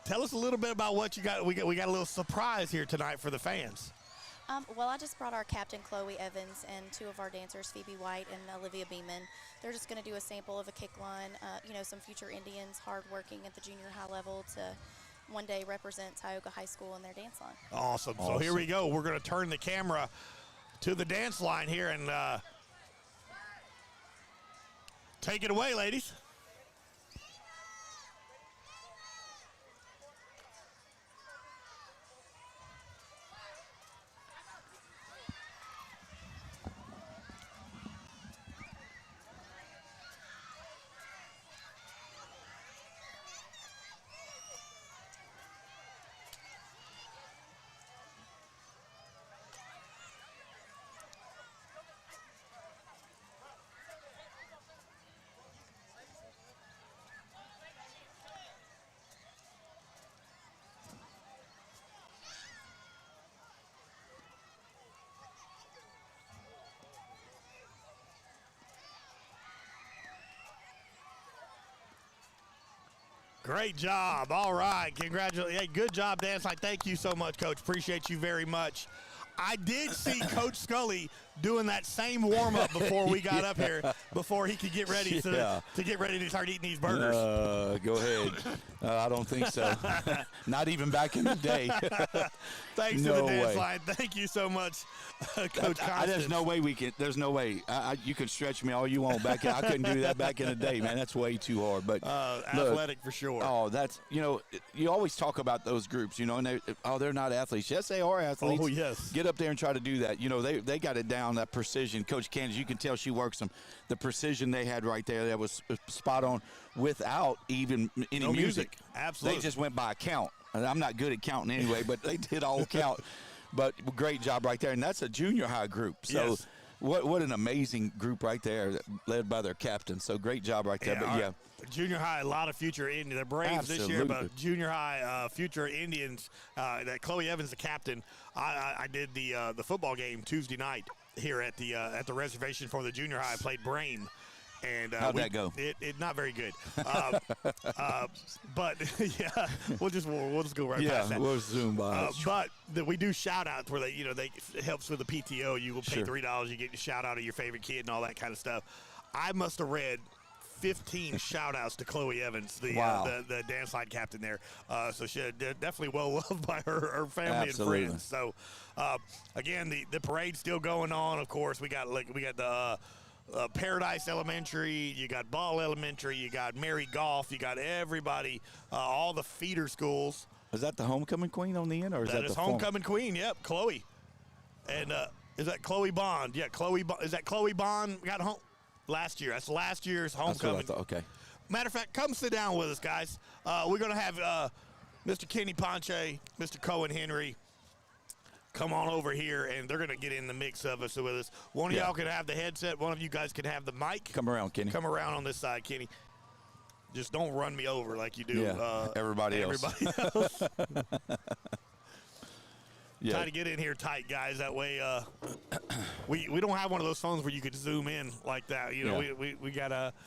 Speaker 1: tell us a little bit about what you got. We got a little surprise here tonight for the fans.
Speaker 19: Well, I just brought our captain, Chloe Evans, and two of our dancers, Phoebe White and Olivia Beeman. They're just going to do a sample of a kick line, some future Indians, hardworking at the junior high level to one day represent Tioga High School in their dance line.
Speaker 1: Awesome. So here we go. We're going to turn the camera to the dance line here and take it away, ladies. Great job. All right. Congratulations. Hey, good job, dance line. Thank you so much, Coach. Appreciate you very much. I did see Coach Scully doing that same warm-up before we got up here, before he could get ready to get ready to start eating these burgers.
Speaker 4: Go ahead. I don't think so. Not even back in the day.
Speaker 1: Thanks to the dance line. Thank you so much, Coach Constance.
Speaker 4: There's no way we can. There's no way. You can stretch me all you want back. I couldn't do that back in the day, man. That's way too hard. But
Speaker 1: athletic for sure.
Speaker 4: Oh, that's you always talk about those groups, and they're not athletes. Yes, they are athletes.
Speaker 1: Oh yes.
Speaker 4: Get up there and try to do that. You know, they got it down, that precision. Coach Candace, you can tell she works them. The precision they had right there, that was spot on without even any music.
Speaker 1: Absolutely.
Speaker 4: They just went by count. And I'm not good at counting anyway, but they did all count. But great job right there. And that's a junior high group. So
Speaker 1: yes.
Speaker 4: What an amazing group right there, led by their captain. So great job right there. But yeah.
Speaker 1: Junior high, a lot of future Indians. The Braves this year, but junior high future Indians. That Chloe Evans, the captain. I did the football game Tuesday night here at the reservation for the junior high. I played Brame. And
Speaker 4: how'd that go?
Speaker 1: It not very good. But yeah, we'll just go right past that.
Speaker 4: Yeah, we'll zoom by.
Speaker 1: But we do shout outs where they it helps with the PTO. You will pay $3, you get a shout out of your favorite kid and all that kind of stuff. I must have read 15 shout outs to Chloe Evans, the dance line captain there. So she definitely well loved by her family and friends. So again, the parade's still going on. Of course, we got the Paradise Elementary, you got Ball Elementary, you got Mary Golf, you got everybody, all the feeder schools.
Speaker 4: Is that the homecoming queen on the end, or is that
Speaker 1: the
Speaker 4: homecoming
Speaker 1: queen? Yep, Chloe. And is that Chloe Bond? Yeah, Chloe. Is that Chloe Bond got home last year? That's last year's homecoming.
Speaker 4: That's what I thought. Okay.
Speaker 1: Matter of fact, come sit down with us, guys. We're gonna have Mr. Kenny Ponche, Mr. Cohen Henry. Come on over here, and they're going to get in the mix of us with us. One of y'all can have the headset. One of you guys can have the mic.
Speaker 4: Come around, Kenny.
Speaker 1: Come around on this side, Kenny. Just don't run me over like you do
Speaker 4: everybody else.
Speaker 1: Try to get in here tight, guys. That way we don't have one of those phones where you could zoom in like that. You know, we got to –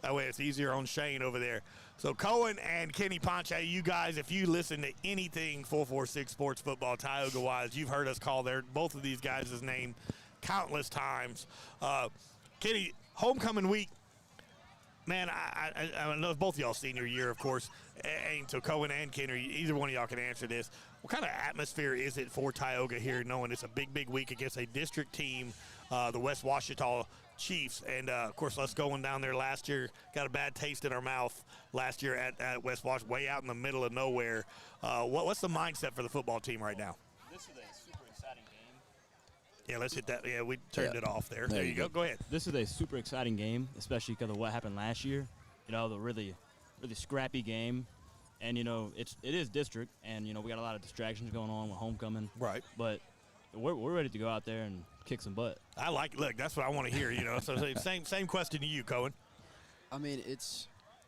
Speaker 1: that way it's easier on Shane over there. So Cohen and Kenny Ponche, you guys, if you listen to anything 446 Sports Football Tioga-wise, you've heard us call both of these guys' name countless times. Kenny, homecoming week, man, I know both of y'all senior year, of course, and so Cohen and Kenny, either one of y'all can answer this. What kind of atmosphere is it for Tioga here, knowing it's a big week against a district team, the West Washita Chiefs, and of course us going down there last year, got a bad taste in our mouth last year at West Washita, way out in the middle of nowhere. What's the mindset for the football team right now?
Speaker 20: This is a super exciting game.
Speaker 1: Yeah, let's hit that. Yeah, we turned it off there. There you go. Go ahead.
Speaker 20: This is a super exciting game, especially because of what happened last year. You know, the really scrappy game, and you know it is district, and you know we got a lot of distractions going on with homecoming.
Speaker 1: Right.
Speaker 20: But we're ready to go out there and kick some butt.
Speaker 1: I like it. Look, that's what I want to hear, you know. So same question to you, Cohen.
Speaker 21: I mean,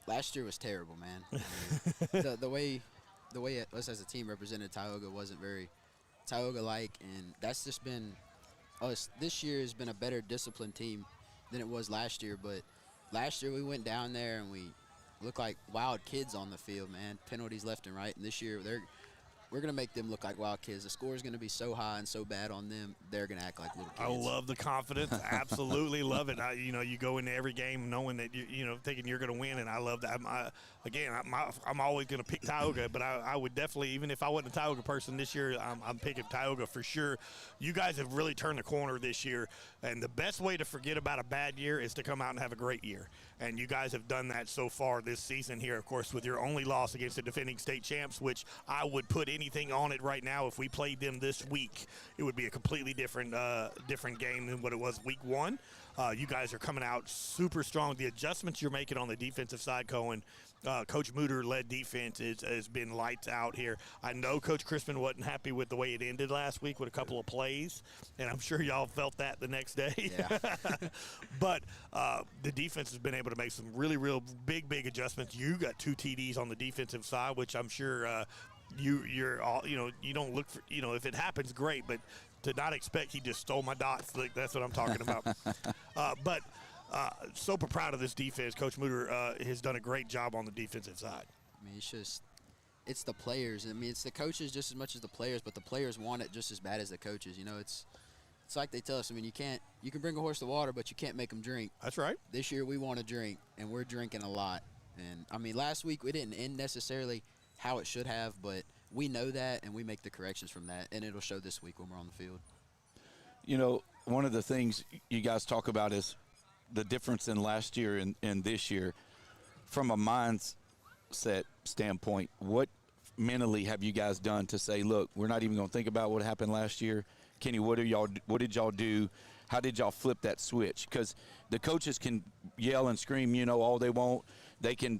Speaker 21: last year was terrible, man. I mean, the way us as a team represented Tioga wasn't very Tioga-like, and that's just been us. This year has been a better disciplined team than it was last year, but last year we went down there and we looked like wild kids on the field, man. Penalties left and right, and this year we're going to make them look like wild kids. The score is going to be so high and so bad on them, they're going to act like little kids.
Speaker 1: I love the confidence. Absolutely love it. You go into every game knowing that, thinking you're going to win, and I love that. I'm always going to pick Tioga, but I would definitely, even if I wasn't a Tioga person this year, I'm picking Tioga for sure. You guys have really turned the corner this year, and the best way to forget about a bad year is to come out and have a great year. And you guys have done that so far this season here, of course, with your only loss against the defending state champs, which I would put anything on it right now. If we played them this week, it would be a completely different game than what it was week one. You guys are coming out super strong. The adjustments you're making on the defensive side, Cohen, Coach Mutter-led defense has been lights out here. I know Coach Christman wasn't happy with the way it ended last week with a couple of plays, and I'm sure y'all felt that the next day.
Speaker 21: Yeah.
Speaker 1: But the defense has been able to make some really, real big adjustments. You got 2 TDs on the defensive side, which I'm sure you're all, you don't look for, if it happens, great, but to not expect he just stole my dots, like, that's what I'm talking about. But super proud of this defense. Coach Mutter has done a great job on the defensive side.
Speaker 21: I mean, it's the players. I mean, it's the coaches just as much as the players, but the players want it just as bad as the coaches. It's like they tell us. I mean, you can bring a horse to water, but you can't make them drink.
Speaker 1: That's right.
Speaker 21: This year we want to drink, and we're drinking a lot. And I mean, last week we didn't end necessarily how it should have, but we know that, and we make the corrections from that, and it'll show this week when we're on the field.
Speaker 4: One of the things you guys talk about is the difference in last year and this year. From a mindset standpoint, what mentally have you guys done to say, look, we're not even going to think about what happened last year? Kenny, what did y'all do? How did y'all flip that switch? Because the coaches can yell and scream, all they want. They can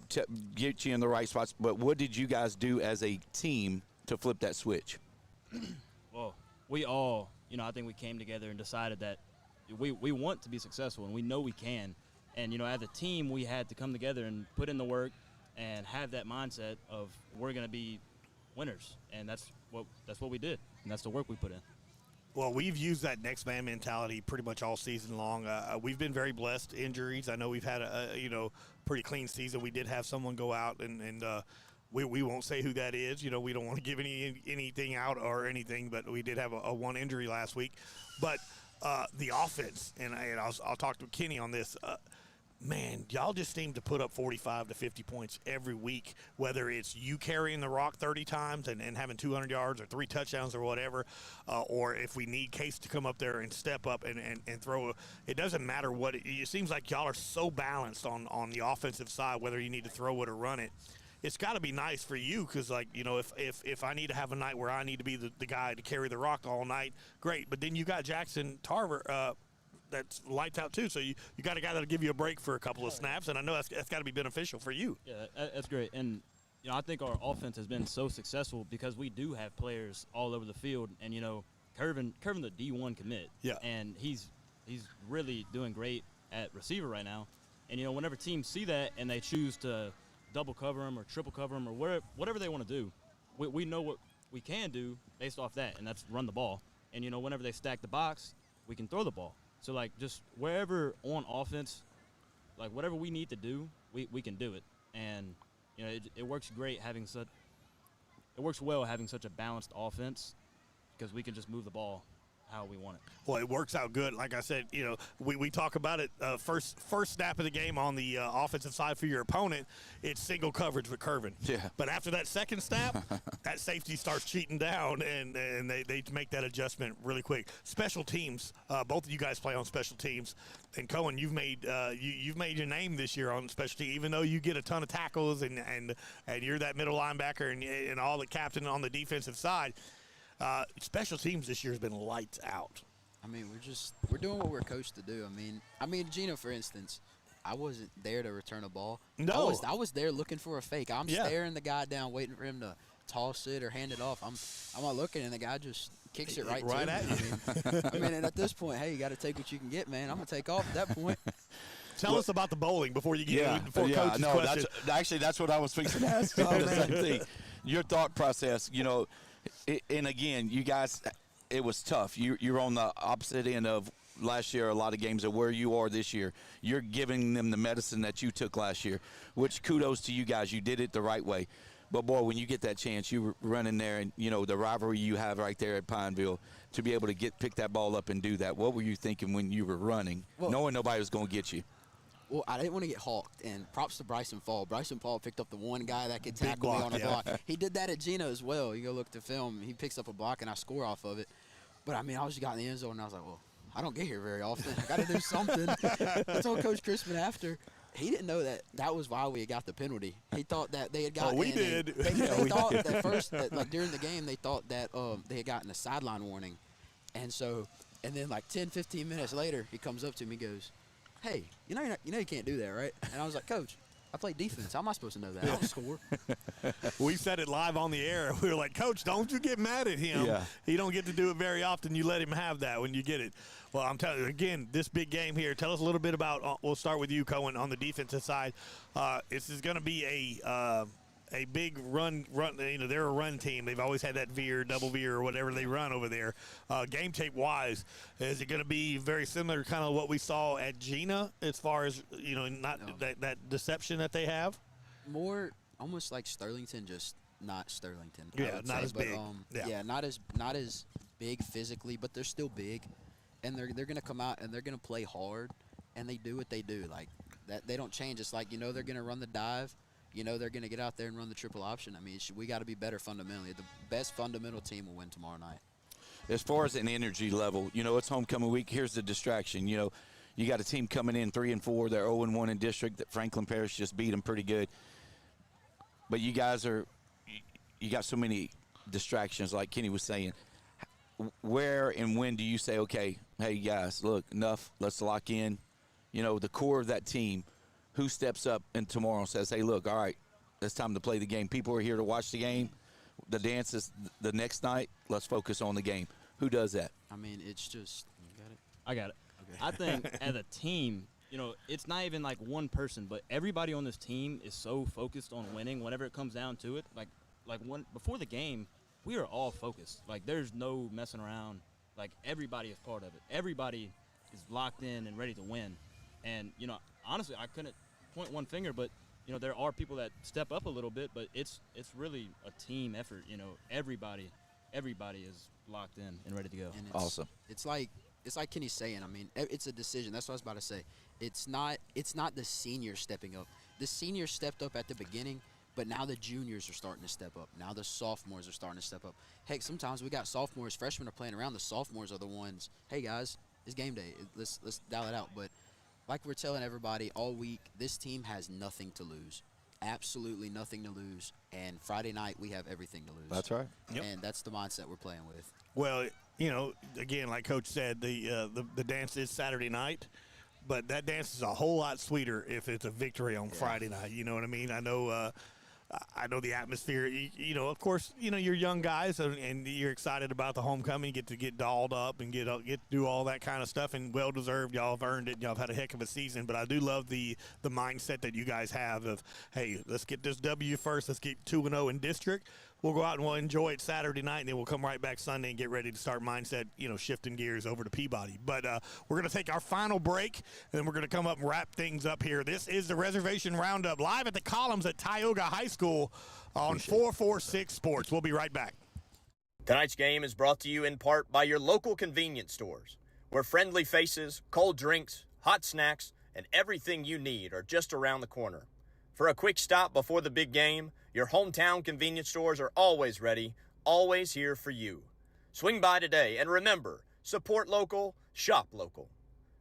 Speaker 4: get you in the right spots. But what did you guys do as a team to flip that switch?
Speaker 20: Well, we all, I think we came together and decided that we want to be successful, and we know we can. And, as a team, we had to come together and put in the work and have that mindset of we're going to be winners. And that's what we did, and that's the work we put in.
Speaker 1: Well, we've used that next man mentality pretty much all season long. We've been very blessed. Injuries. I know we've had a pretty clean season. We did have someone go out, and we won't say who that is. We don't want to give anything out or anything, but we did have a one injury last week. But the offense, and I'll talk to Kenny on this. Man, y'all just seem to put up 45 to 50 points every week, whether it's you carrying the rock 30 times and having 200 yards or 3 touchdowns or whatever, or if we need Case to come up there and step up and throw. It doesn't matter what. It seems like y'all are so balanced on the offensive side, whether you need to throw it or run it. It's got to be nice for you because, if I need to have a night where I need to be the guy to carry the rock all night, great. But then you got Jackson Tarver that's lights out too. So you got a guy that'll give you a break for a couple of snaps, and I know that's got to be beneficial for you.
Speaker 20: Yeah, that's great. And I think our offense has been so successful because we do have players all over the field. And Curvin the D1 commit. Yeah. And he's really doing great at receiver right now. And whenever teams see that and they choose to double cover him or triple cover him or whatever they want to do, we know what we can do based off that, and that's run the ball. And whenever they stack the box, we can throw the ball. So, just wherever on offense, whatever we need to do, we can do it. And, it works great it works well having such a balanced offense because we can just move the ball how we want it.
Speaker 1: Well, it works out good. Like I said, we talk about it first snap of the game on the offensive side for your opponent, it's single coverage with Curvin.
Speaker 4: Yeah.
Speaker 1: But after that second snap, that safety starts cheating down, and they make that adjustment really quick. Special teams, both of you guys play on special teams. And Cohen, you've made your name this year on special teams, even though you get a ton of tackles and you're that middle linebacker and all the captain on the defensive side. Special teams this year has been lights out.
Speaker 21: I mean, we're doing what we're coached to do. I mean, Gino, for instance, I wasn't there to return a ball.
Speaker 1: No.
Speaker 21: I was there looking for a fake. I'm staring the guy down, waiting for him to toss it or hand it off. I'm not looking, and the guy just kicks it right to
Speaker 1: at
Speaker 21: me.
Speaker 1: you.
Speaker 21: And at this point, hey, you got to take what you can get, man. I'm gonna take off at that point.
Speaker 1: Tell us about the bowling before you get Coach's question.
Speaker 4: That's what I was fixing to ask. The same thing. Your thought process, and again, you guys, it was tough. You're on the opposite end of last year, a lot of games of where you are this year. You're giving them the medicine that you took last year, which kudos to you guys. You did it the right way. But, boy, when you get that chance, you run in there and, the rivalry you have right there at Pineville, to be able to pick that ball up and do that. What were you thinking when you were running, knowing nobody was going to get you?
Speaker 21: Well, I didn't want to get hawked, and props to Bryson Fall. Bryson Fall picked up the one guy that could tackle me on a block. He did that at Gino as well. You go look at the film. He picks up a block, and I score off of it. But, I was just got in the end zone, and I was like, well, I don't get here very often. I got to do something. I told Coach Christman after. He didn't know that was why we had got the penalty. He thought that they had gotten.
Speaker 1: We did.
Speaker 21: They thought that first, during the game, they thought that they had gotten a sideline warning. And then 10, 15 minutes later, he comes up to me and goes, hey, you can't do that, right? And I was like, Coach, I play defense. How am I supposed to know that? I don't score.
Speaker 1: We said it live on the air. We were like, Coach, don't you get mad at him. Yeah. He don't get to do it very often. You let him have that when you get it. Well, I'm telling you, again, this big game here. Tell us a little bit about, we'll start with you, Cohen, on the defensive side. This is going to be a big run. They're a run team. They've always had that veer, double veer, or whatever they run over there. Game tape wise, is it going to be very similar to kind of what we saw at Gina as far as that deception that they have?
Speaker 21: More almost like Sterlington, just not Sterlington.
Speaker 1: Yeah, not as big.
Speaker 21: Not as big physically, but they're still big, and they're going to come out and they're going to play hard, and they do what they do. Like that, they don't change. It's like they're going to run the dive. They're going to get out there and run the triple option. We got to be better fundamentally. The best fundamental team will win tomorrow night.
Speaker 4: As far as an energy level, it's homecoming week. Here's the distraction. You got a team coming in 3-4. They're 0-1 in district. That Franklin Parish just beat them pretty good. But you guys you got so many distractions, like Kenny was saying. where and when do you say, okay, hey, guys, look, enough, let's lock in, the core of that team? Who steps up and tomorrow says, hey, look, all right, it's time to play the game. People are here to watch the game. The dance is the next night. Let's focus on the game. Who does that?
Speaker 21: I mean, it's just – you got it?
Speaker 20: I got it.
Speaker 21: Okay.
Speaker 20: I think as a team, it's not even like one person, but everybody on this team is so focused on winning whenever it comes down to it. Before the game, we are all focused. Like, there's no messing around. Like, everybody is part of it. Everybody is locked in and ready to win. And, honestly, I couldn't point one finger, but, there are people that step up a little bit, but it's really a team effort. Everybody is locked in and ready to go.
Speaker 21: And
Speaker 4: Awesome.
Speaker 21: It's like Kenny's saying. I mean, it's a decision. That's what I was about to say. It's not the seniors stepping up. The seniors stepped up at the beginning, but now the juniors are starting to step up. Now the sophomores are starting to step up. Heck, sometimes we got sophomores, freshmen are playing around. The sophomores are the ones, hey, guys, it's game day. Let's dial it out. But like we're telling everybody all week, this team has nothing to lose. Absolutely nothing to lose. And Friday night, we have everything to lose.
Speaker 4: That's right.
Speaker 1: Yep.
Speaker 21: And that's the mindset we're playing with.
Speaker 1: Well, again, like Coach said, the dance is Saturday night, but that dance is a whole lot sweeter if it's a victory on Friday night. You know what I mean? I know the atmosphere. Of course, you're young guys and you're excited about the homecoming. You get to get dolled up and get to do all that kind of stuff, and well deserved. Y'all have earned it. Y'all have had a heck of a season. But I do love the mindset that you guys have of, hey, let's get this W first. Let's get 2-0 in district. We'll go out and we'll enjoy it Saturday night, and then we'll come right back Sunday and get ready to start mindset, shifting gears over to Peabody. But we're going to take our final break, and then we're going to come up and wrap things up here. This is the Reservation Roundup live at the Columns at Tioga High School on 446 Sports. We'll be right back.
Speaker 5: Tonight's game is brought to you in part by your local convenience stores, where friendly faces, cold drinks, hot snacks, and everything you need are just around the corner. For a quick stop before the big game, your hometown convenience stores are always ready, always here for you. Swing by today, and remember, support local, shop local.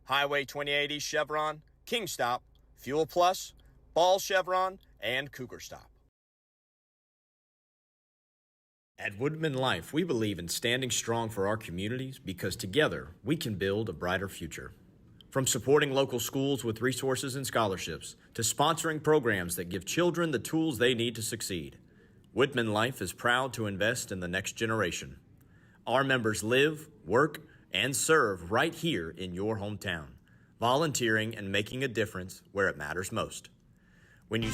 Speaker 5: Highway 2080 Chevron, King Stop, Fuel Plus, Ball Chevron, and Cougar Stop. At Woodman Life, we believe in standing strong for our communities because together we can build a brighter future. From supporting local schools with resources and scholarships to sponsoring programs that give children the tools they need to succeed, Woodman Life is proud to invest in the next generation. Our members live, work, and serve right here in your hometown, volunteering and making a difference where it matters most. When you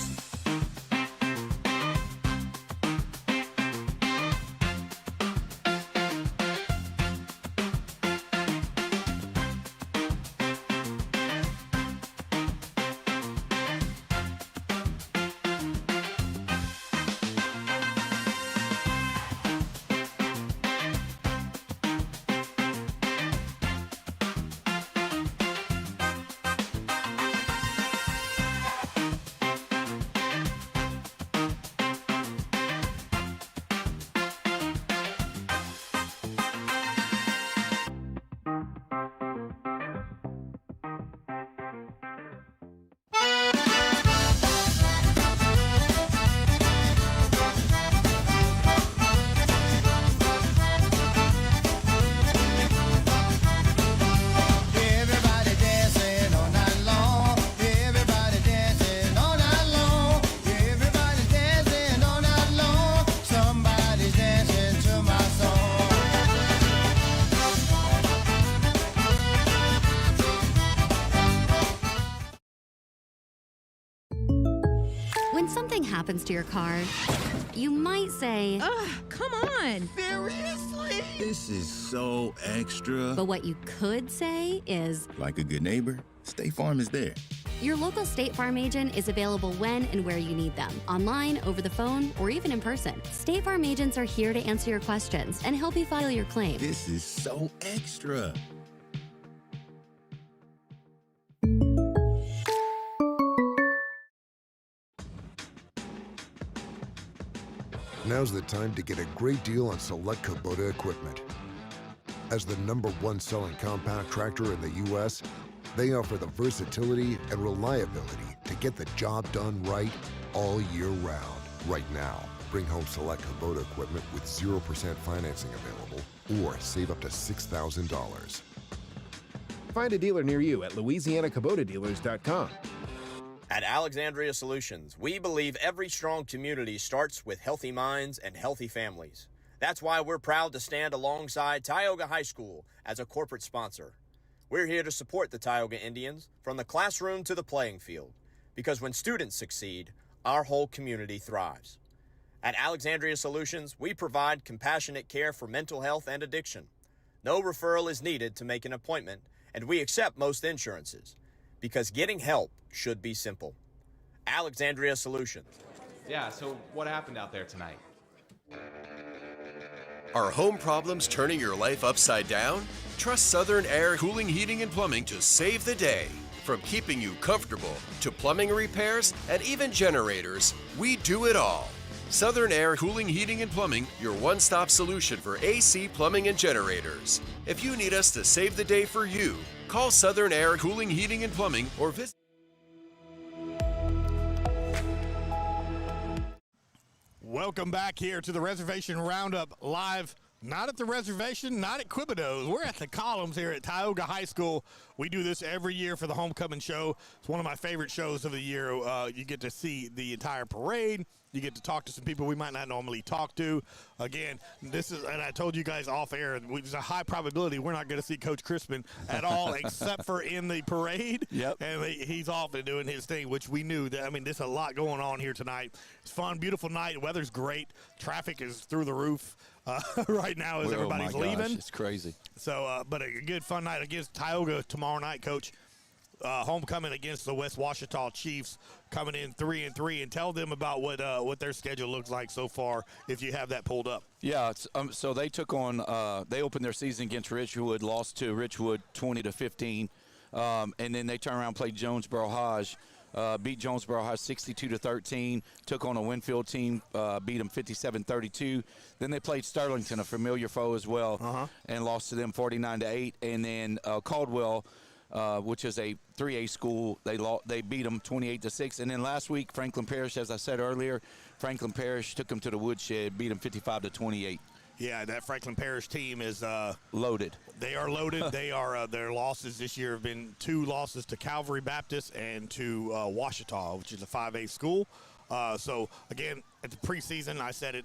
Speaker 6: something happens to your car, you might say,
Speaker 2: ugh, come on.
Speaker 8: Seriously? This is so extra.
Speaker 6: But what you could say is,
Speaker 8: like a good neighbor, State Farm is there.
Speaker 6: Your local State Farm agent is available when and where you need them, online, over the phone, or even in person. State Farm agents are here to answer your questions and help you file your claim.
Speaker 8: This is so extra.
Speaker 7: Now's the time to get a great deal on select Kubota equipment. As the #1 selling compact tractor in the U.S., they offer the versatility and reliability to get the job done right all year round. Right now, bring home select Kubota equipment with 0% financing available or save up to $6,000.
Speaker 9: Find a dealer near you at LouisianaKubotaDealers.com.
Speaker 5: At Alexandria Solutions, we believe every strong community starts with healthy minds and healthy families. That's why we're proud to stand alongside Tioga High School as a corporate sponsor. We're here to support the Tioga Indians from the classroom to the playing field, because when students succeed, our whole community thrives. At Alexandria Solutions, we provide compassionate care for mental health and addiction. No referral is needed to make an appointment, and we accept most insurances, because getting help should be simple. Alexandria Solutions.
Speaker 10: Yeah, so what happened out there tonight?
Speaker 18: Are home problems turning your life upside down? Trust Southern Air Cooling, Heating, and Plumbing to save the day. From keeping you comfortable to plumbing repairs and even generators, we do it all. Southern Air Cooling, Heating, and Plumbing, your one-stop solution for AC, plumbing, and generators. If you need us to save the day for you, call Southern Air Cooling, Heating, and Plumbing or visit.
Speaker 1: Welcome back here to the Reservation Roundup live. Not at the reservation, not at Quebedeaux. We're at the columns here at Tioga High School. We do this every year for the homecoming show. It's one of my favorite shows of the year. You get to see the entire parade. You get to talk to some people we might not normally talk to. Again, this is, and I told you guys off air, there's a high probability we're not going to see Coach Christman at all, except for in the parade.
Speaker 4: Yep.
Speaker 1: And he's off and doing his thing, which we knew. That, I mean, there's a lot going on here tonight. It's fun, beautiful night. Weather's great. Traffic is through the roof right now as everybody's leaving.
Speaker 4: It's crazy.
Speaker 1: So, but a good, fun night against Tioga tomorrow night, Coach. Homecoming against the West Washita Chiefs, coming in 3-3, and tell them about what their schedule looks like so far, if you have that pulled up.
Speaker 4: Yeah, so they took on they opened their season against Richwood, lost to Richwood 20-15, and then they turned around and played Jonesboro Hodge, beat Jonesboro Hodge 62-13, took on a Winfield team, beat them 57-32. Then they played Sterlington, a familiar foe as well, and lost to them 49-8, and then Caldwell, which is a 3A school, they beat them 28-6. And then last week, Franklin Parish, as I said earlier, Franklin Parish took them to the woodshed, beat them 55-28.
Speaker 1: Yeah, that Franklin Parish team is
Speaker 4: loaded.
Speaker 1: They are loaded. They are their losses this year have been 2 losses to Calvary Baptist and to Washita, which is a 5A school. So again, at the preseason, I said it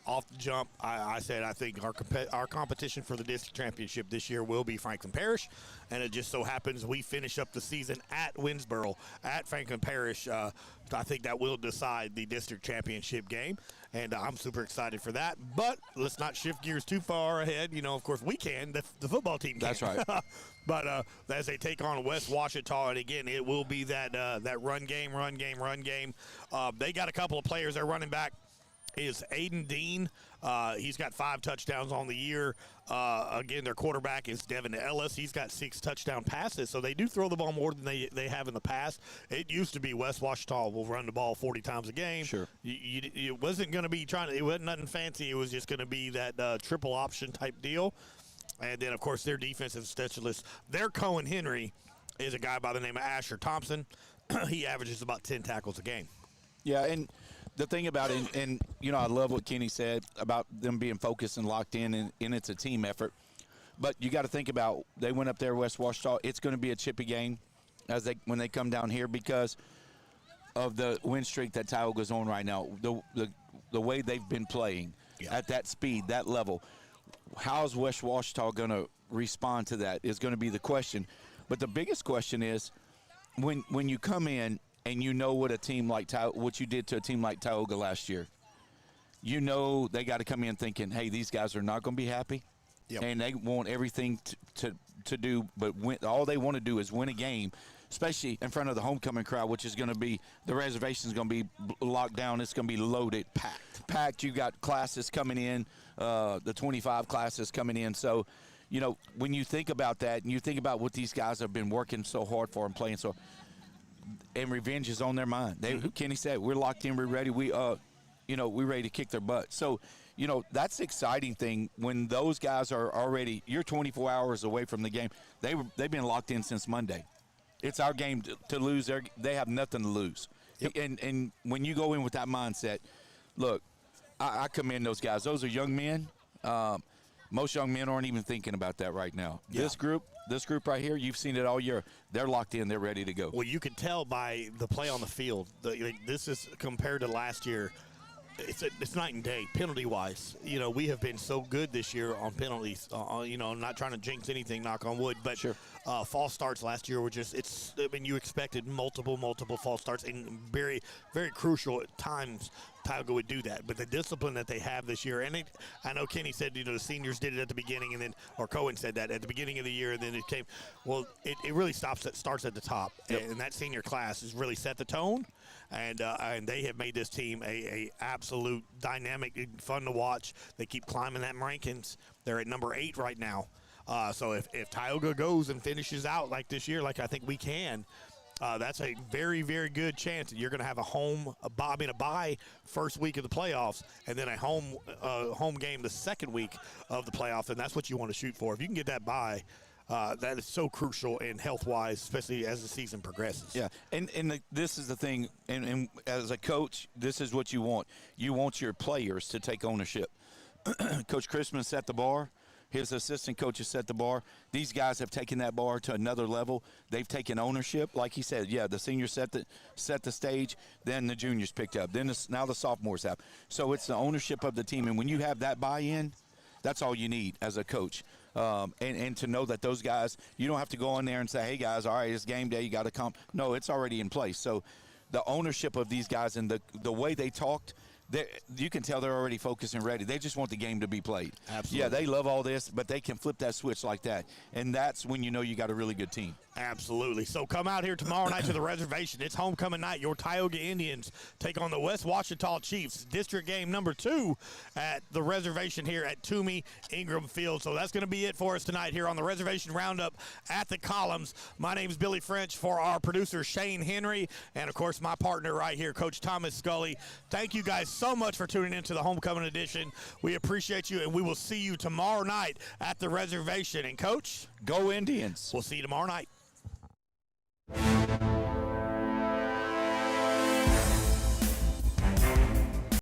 Speaker 1: off the jump. I said I think our competition for the district championship this year will be Franklin Parish, and it just so happens we finish up the season at Winsboro at Franklin Parish. I think that will decide the district championship game, and I'm super excited for that. But let's not shift gears too far ahead. You know, of course we can. The football team can.
Speaker 4: That's right.
Speaker 1: But as they take on West Washita, and again, it will be that run game. They got a couple of players. Their running back is Aiden Dean. He's got 5 touchdowns on the year. Again, their quarterback is Devin Ellis. He's got 6 touchdown passes, so they do throw the ball more than they have in the past. It used to be West Washita will run the ball 40 times a game.
Speaker 4: Sure.
Speaker 1: It wasn't going to be it wasn't nothing fancy. It was just going to be that triple option type deal. And then, of course, their defensive specialist, their Cohen Henry, is a guy by the name of Asher Thompson. He averages about 10 tackles a game.
Speaker 4: Yeah, and the thing about it, and you know, I love what Kenny said about them being focused and locked in, and it's a team effort. But you got to think about, they went up there, West Washita. It's going to be a chippy game when they come down here because of the win streak that Tioga's on right now. The way they've been playing at that speed, that level. How's West Washita going to respond to that is going to be the question. But the biggest question is when you come in and you know what a team like what you did to a team like Tioga last year, you know they got to come in thinking, hey, these guys are not going to be happy, and they want everything to do, but all they want to do is win a game, especially in front of the homecoming crowd, which is going to be, the reservation is going to be locked down. It's going to be loaded, packed. You got classes coming in, the 25 classes coming in. So, you know, when you think about that and you think about what these guys have been working so hard for and playing so, and revenge is on their mind. Kenny said, we're locked in, we're ready. We're ready to kick their butt. So, you know, that's the exciting thing when those guys are already, you're 24 hours away from the game. They've been locked in since Monday. It's our game to lose. They have nothing to lose. And when you go in with that mindset, look, I commend those guys. Those are young men. Most young men aren't even thinking about that right now.
Speaker 1: Yeah.
Speaker 4: This group right here, you've seen it all year. They're locked in. They're ready to go.
Speaker 1: Well, you can tell by the play on the field. This is compared to last year. It's night and day penalty-wise. We have been so good this year on penalties. I'm not trying to jinx anything, knock on wood, but
Speaker 4: sure.
Speaker 1: False starts last year were you expected multiple false starts, and very, very crucial at times Tioga would do that. But the discipline that they have this year, and I know Kenny said, the seniors did it at the beginning, or Cohen said that at the beginning of the year, and then it came. Well, it really starts at the top, and that senior class has really set the tone. And they have made this team a absolute dynamic, fun to watch. They keep climbing that rankings. They're at number 8 right now. So if Tioga goes and finishes out like this year, like I think we can, that's a very, very good chance that you're going to have a bye first week of the playoffs, and then a home game the second week of the playoffs, and that's what you want to shoot for. If you can get that bye, that is so crucial in health-wise, especially as the season progresses.
Speaker 4: Yeah, and this is the thing, and as a coach, this is what you want. You want your players to take ownership. Coach Christman set the bar. His assistant coaches set the bar. These guys have taken that bar to another level. They've taken ownership. Like he said, the seniors set the stage, then the juniors picked up. Now the sophomores have. So it's the ownership of the team, and when you have that buy-in, that's all you need as a coach. And to know that those guys, you don't have to go in there and say, hey, guys, all right, it's game day, you got to come. No, it's already in place. So the ownership of these guys and the way they talked, you can tell they're already focused and ready. They just want the game to be played.
Speaker 1: Absolutely.
Speaker 4: Yeah, they love all this, but they can flip that switch like that. And that's when you know you got a really good team.
Speaker 1: Absolutely. So come out here tomorrow night to the reservation. It's homecoming night. Your Tioga Indians take on the West Ouachita Chiefs. District game number 2 at the reservation here at Toomey Ingram Field. So that's going to be it for us tonight here on the Reservation Roundup at the Columns. My name's Billy French for our producer Shane Henry, and of course my partner right here, Coach Thomas Scully. Thank you guys so much for tuning into the homecoming edition. We appreciate you, and we will see you tomorrow night at the reservation. And Coach,
Speaker 4: go Indians.
Speaker 1: We'll see you tomorrow night.